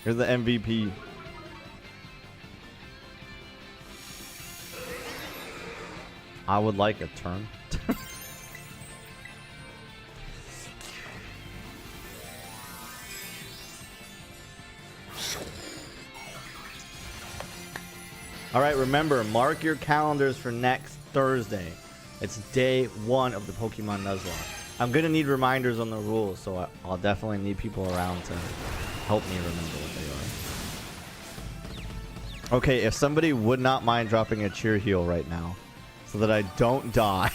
You're the MVP. I would like a turn. Alright, remember, mark your calendars for next Thursday. It's day 1 of the Pokemon Nuzlocke. I'm going to need reminders on the rules, so I'll definitely need people around to help me remember what they are. Okay, if somebody would not mind dropping a cheer heal right now, so that I don't die,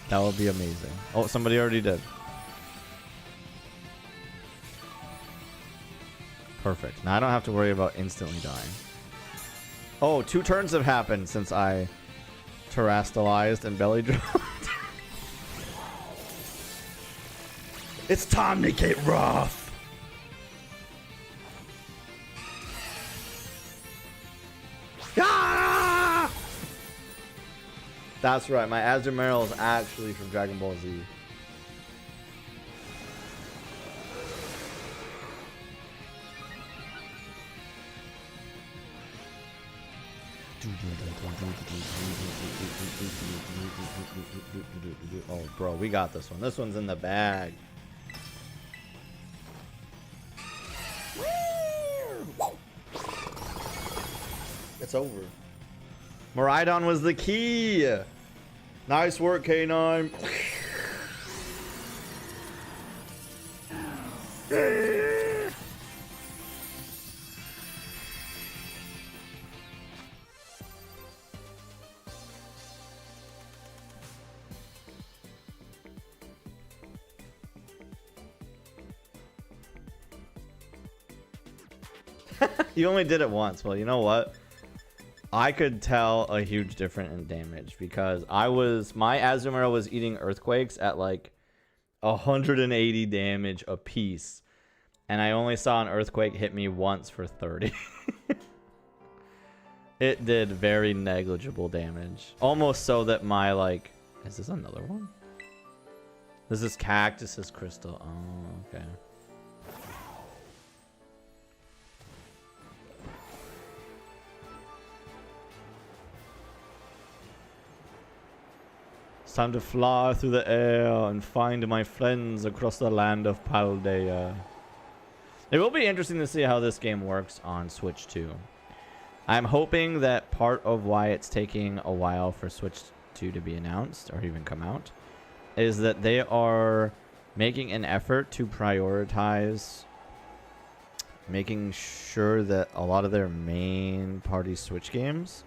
that would be amazing. Oh, somebody already did. Perfect. Now I don't have to worry about instantly dying. Oh, 2 turns have happened since I terrastalized and belly dropped. It's time to get rough. Ah! That's right, my Azumarill is actually from Dragon Ball Z. Oh, bro, we got this one. This one's in the bag. It's over. Miraidon was the key. Nice work, K9. You only did it once. Well, you know what? I could tell a huge difference in damage because my Azumarill was eating earthquakes at like 180 damage a piece, and I only saw an earthquake hit me once for 30. It did very negligible damage, almost so that my like, is this another one? This is Cactus's crystal. Oh, okay. It's time to fly through the air and find my friends across the land of Paldea. It will be interesting to see how this game works on Switch 2. I'm hoping that part of why it's taking a while for Switch 2 to be announced or even come out is that they are making an effort to prioritize making sure that a lot of their main party Switch games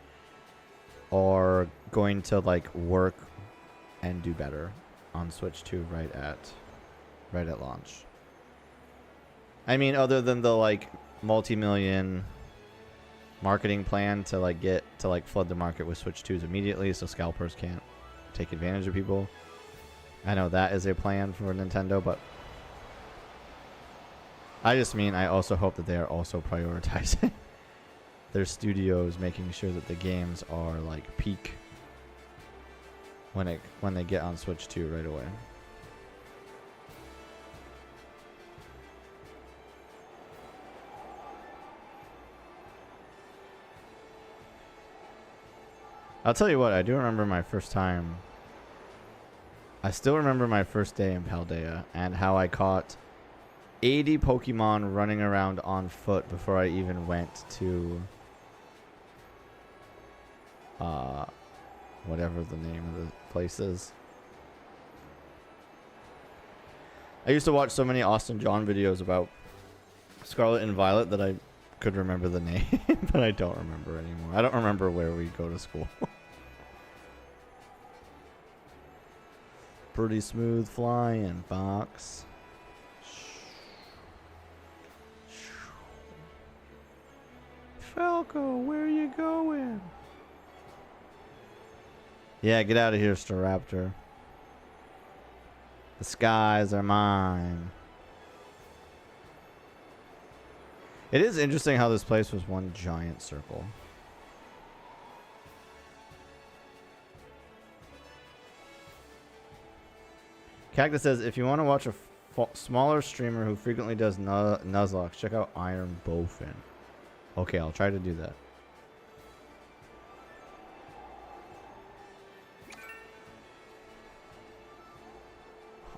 are going to like work and do better on Switch 2 right at launch. I mean, other than the like multi-million marketing plan to like get to like flood the market with Switch 2s immediately so scalpers can't take advantage of people. I know that is a plan for Nintendo, but I just mean I also hope that they are also prioritizing their studios, making sure that the games are like peak when they get on Switch 2 right away. I'll tell you what, I do remember my first time. I still remember my first day in Paldea and how I caught 80 Pokemon running around on foot before I even went to whatever the name of the place is. I used to watch so many Austin John videos about Scarlet and Violet that I could remember the name, but I don't remember anymore. I don't remember where we go to school. Pretty smooth flying, Fox. Falco, where are you going? Yeah, get out of here, Staraptor. The skies are mine. It is interesting how this place was one giant circle. Cactus says, if you want to watch a smaller streamer who frequently does Nuzlocke, check out Iron Bowfin. Okay, I'll try to do that.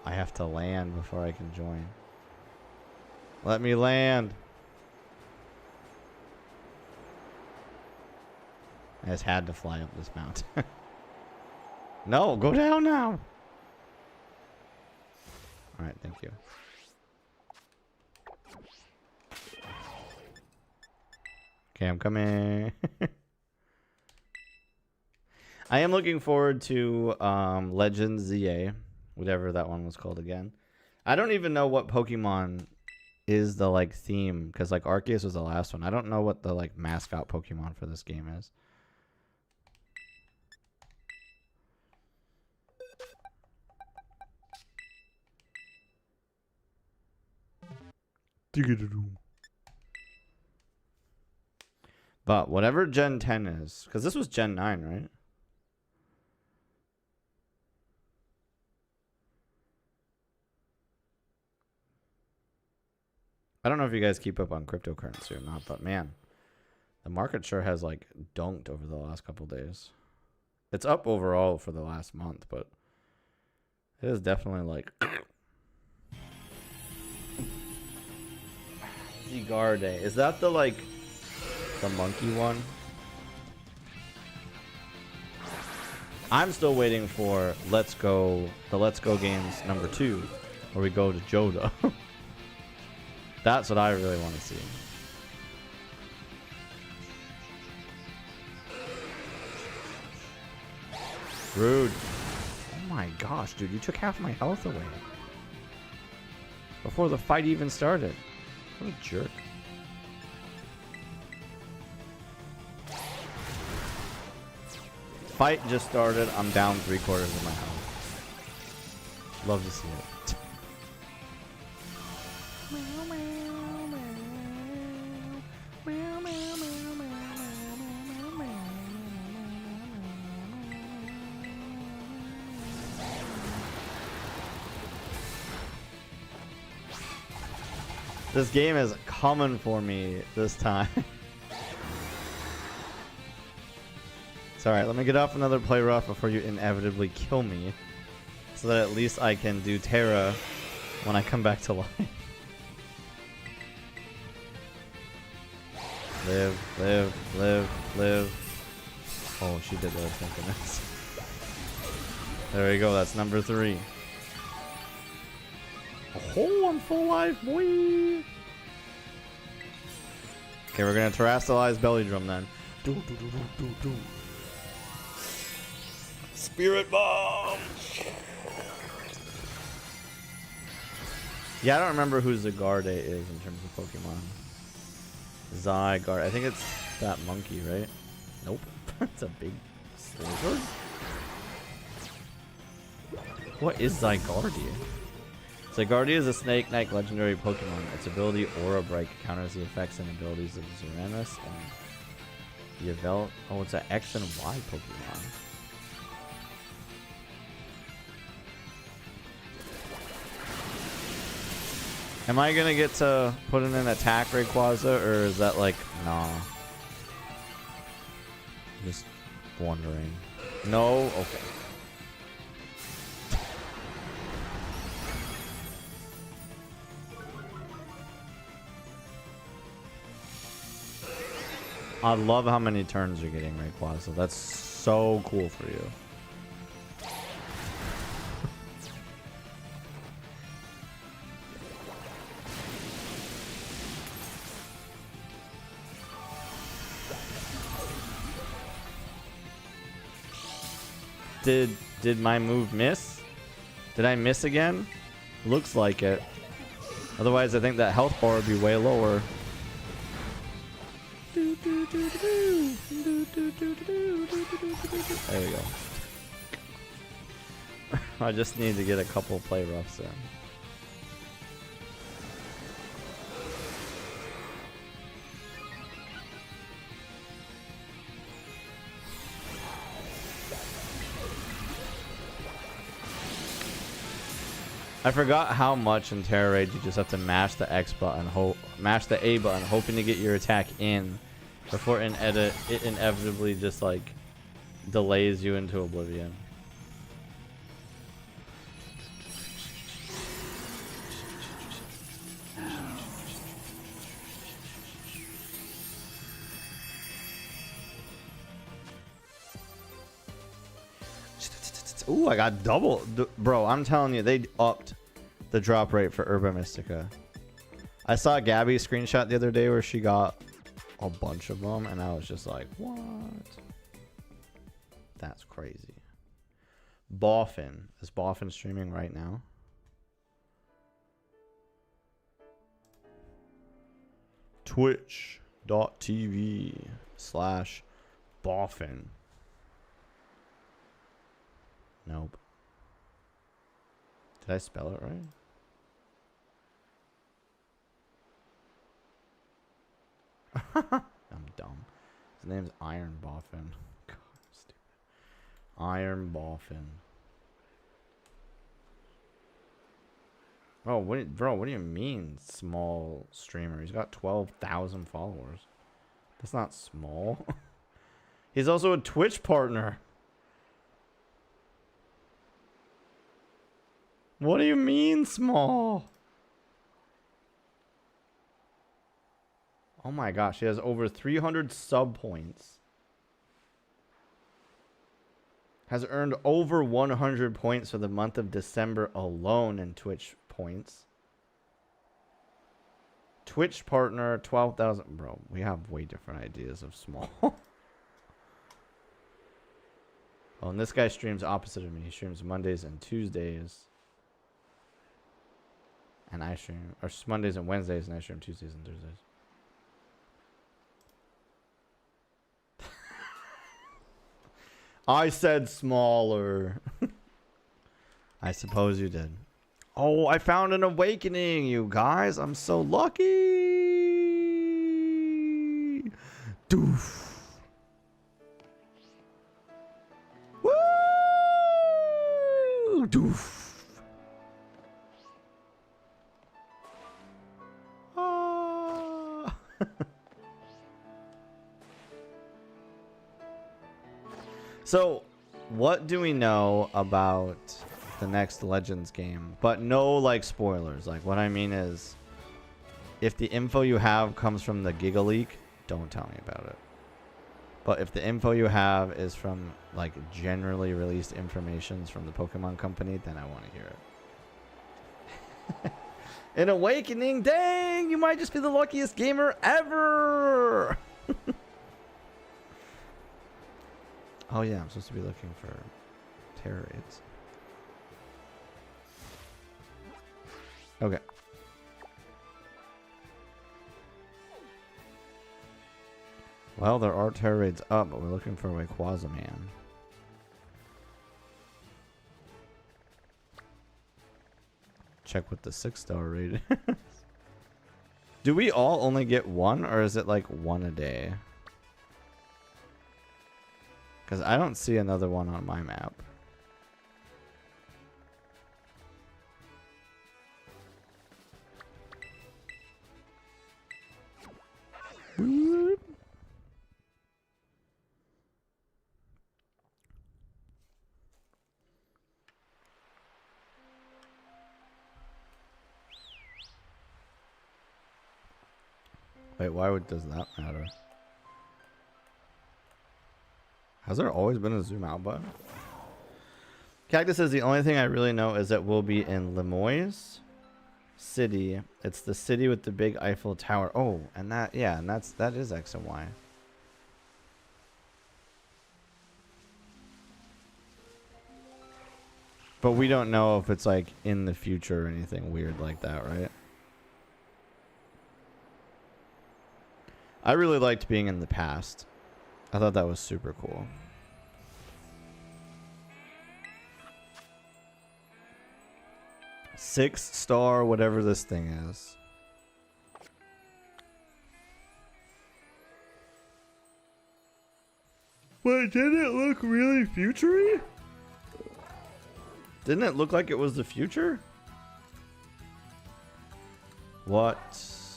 I have to land before I can join. Let me land. I just had to fly up this mountain. No, go down now. Alright, thank you. Okay, I'm coming. I am looking forward to Legends ZA, whatever that one was called again. I don't even know what Pokemon is the like theme, because like Arceus was the last one. I don't know what the like mascot Pokemon for this game is. But whatever Gen 10 is, because this was Gen 9, right? I don't know if you guys keep up on cryptocurrency or not, but man, the market sure has like dunked over the last couple days. It's up overall for the last month, but it is definitely like Zigarde. Is that the like the monkey one? I'm still waiting for Let's Go, the Let's Go games #2, where we go to Joda. That's what I really want to see. Rude. Oh my gosh, dude, you took half my health away before the fight even started. What a jerk. Fight just started. I'm down 3/4 of my health. Love to see it. This game is coming for me this time. It's alright, let me get off another play rough before you inevitably kill me, so that at least I can do Tera when I come back to life. Live, live, live, live. Oh, she did that, thank goodness. There we go, that's #3. Oh, I'm full life, boy! Okay, we're gonna terrestrialize Belly Drum then. Spirit Bomb! Yeah, I don't remember who Zygarde is in terms of Pokemon. Zygarde. I think it's that monkey, right? Nope. It's a big lizard. What is Zygarde? Zygarde is a Snake-like legendary Pokemon. Its ability Aura Break counters the effects and abilities of Xeranis and Yveltal. Oh, it's an X and Y Pokemon. Am I gonna get to put in an attack Rayquaza, or is that like, nah? Just wondering. No? Okay. I love how many turns you're getting, Rayquaza. That's so cool for you. Did my move miss? Did I miss again? Looks like it. Otherwise, I think that health bar would be way lower. There we go. I just need to get a couple play roughs in. I forgot how much in Tera Raid you just have to mash the X button, mash the A button, hoping to get your attack in before it inevitably just like delays you into oblivion. Ooh, I got double. Bro, I'm telling you, they upped the drop rate for Herba Mystica. I saw Gabby's screenshot the other day where she got a bunch of them, and I was just like, what? That's crazy. Boffin. Is Boffin streaming right now? Twitch.tv/Boffin. Nope. Did I spell it right? I'm dumb. His name's Iron Boffin. God, I'm stupid. Iron Boffin. Oh, bro, what do you mean small streamer? He's got 12,000 followers. That's not small. He's also a Twitch partner. What do you mean small? Oh my gosh, he has over 300 sub points. Has earned over 100 points for the month of December alone in Twitch points. Twitch partner, 12,000. Bro, we have way different ideas of small. Oh, and this guy streams opposite of me. He streams Mondays and Tuesdays. And I stream, or Mondays and Wednesdays, and I stream Tuesdays and Thursdays. I said smaller. I suppose you did. Oh, I found an awakening, you guys. I'm so lucky. Doof. Woo! Doof. So, what do we know about the next Legends game? But no, like, spoilers. Like, what I mean is, if the info you have comes from the Giga Leak, don't tell me about it. But if the info you have is from, like, generally released informations from the Pokemon Company, then I want to hear it. An awakening, dang! You might just be the luckiest gamer ever! Oh yeah, I'm supposed to be looking for Tera Raids. Okay. Well, there are Tera Raids up, but we're looking for RAYQUAZA man. Check what the 6-star raid is. Do we all only get one, or is it like one a day? Because I don't see another one on my map. Wait, does that matter? Has there always been a zoom out button? Cactus says the only thing I really know is that we'll be in Limoges City. It's the city with the big Eiffel Tower. Oh, and that, yeah, and that is X and Y. But we don't know if it's like in the future or anything weird like that, right? I really liked being in the past. I thought that was super cool. Six-star, whatever this thing is. Wait, didn't it look really future-y? Didn't it look like it was the future? What?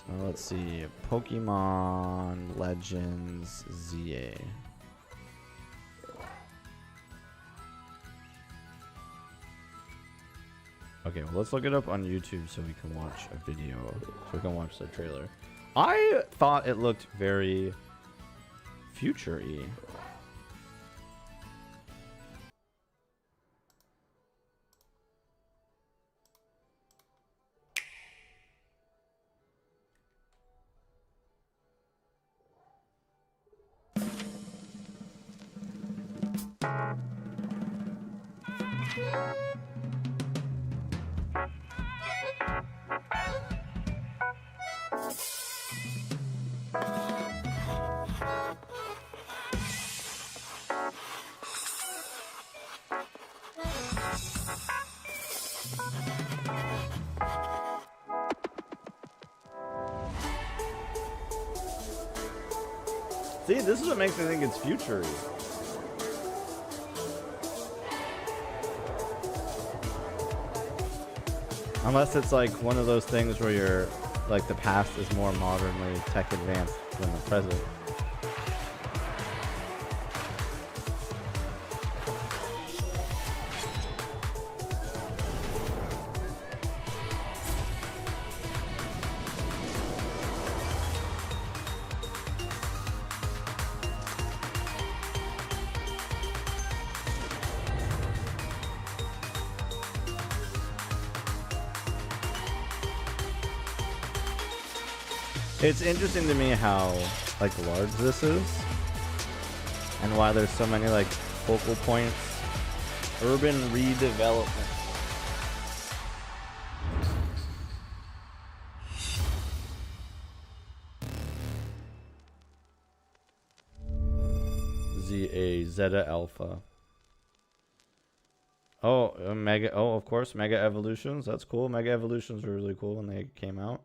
Oh, let's see. Pokemon Legends ZA. Okay, well, let's look it up on YouTube so we can watch a video. So we can watch the trailer. I thought it looked very future-y. See, this is what makes me think it's future-y. Unless it's like one of those things where you're like the past is more modernly tech advanced than the present. It's interesting to me how like large this is and why there's so many like focal points. Urban redevelopment. ZA Zeta Alpha. Oh, Mega. Oh, of course, Mega Evolutions. That's cool. Mega Evolutions were really cool when they came out.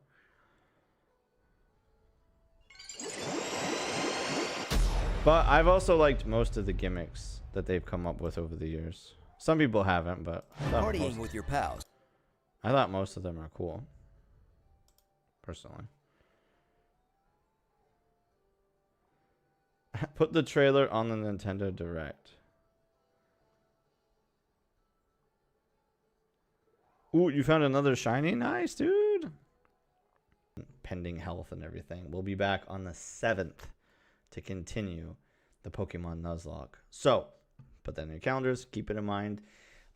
But I've also liked most of the gimmicks that they've come up with over the years. Some people haven't, but partying with your pals. I thought most of them are cool. Personally. Put the trailer on the Nintendo Direct. Ooh, you found another shiny? Nice, dude. Pending health and everything. We'll be back on the 7th. To continue the Pokemon Nuzlocke. So, put that in your calendars. Keep it in mind.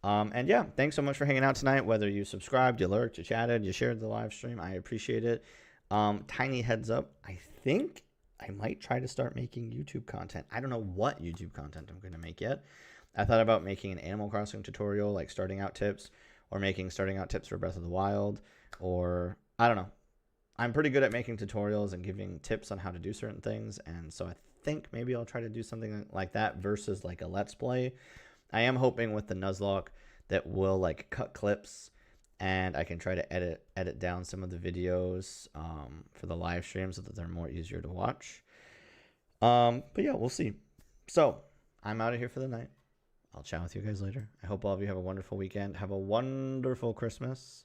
And yeah, thanks so much for hanging out tonight. Whether you subscribed, you lurked, you chatted, you shared the live stream, I appreciate it. Tiny heads up. I think I might try to start making YouTube content. I don't know what YouTube content I'm going to make yet. I thought about making an Animal Crossing tutorial, like starting out tips, or making starting out tips for Breath of the Wild, or I don't know. I'm pretty good at making tutorials and giving tips on how to do certain things, and so I think maybe I'll try to do something like that versus like a Let's Play. I am hoping with the Nuzlocke that we'll like cut clips and I can try to edit down some of the videos for the live stream so that they're more easier to watch. But yeah, we'll see. So I'm out of here for the night. I'll chat with you guys later. I hope all of you have a wonderful weekend. Have a wonderful Christmas.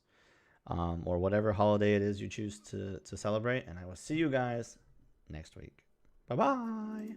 Or whatever holiday it is you choose to celebrate. And I will see you guys next week. Bye-bye.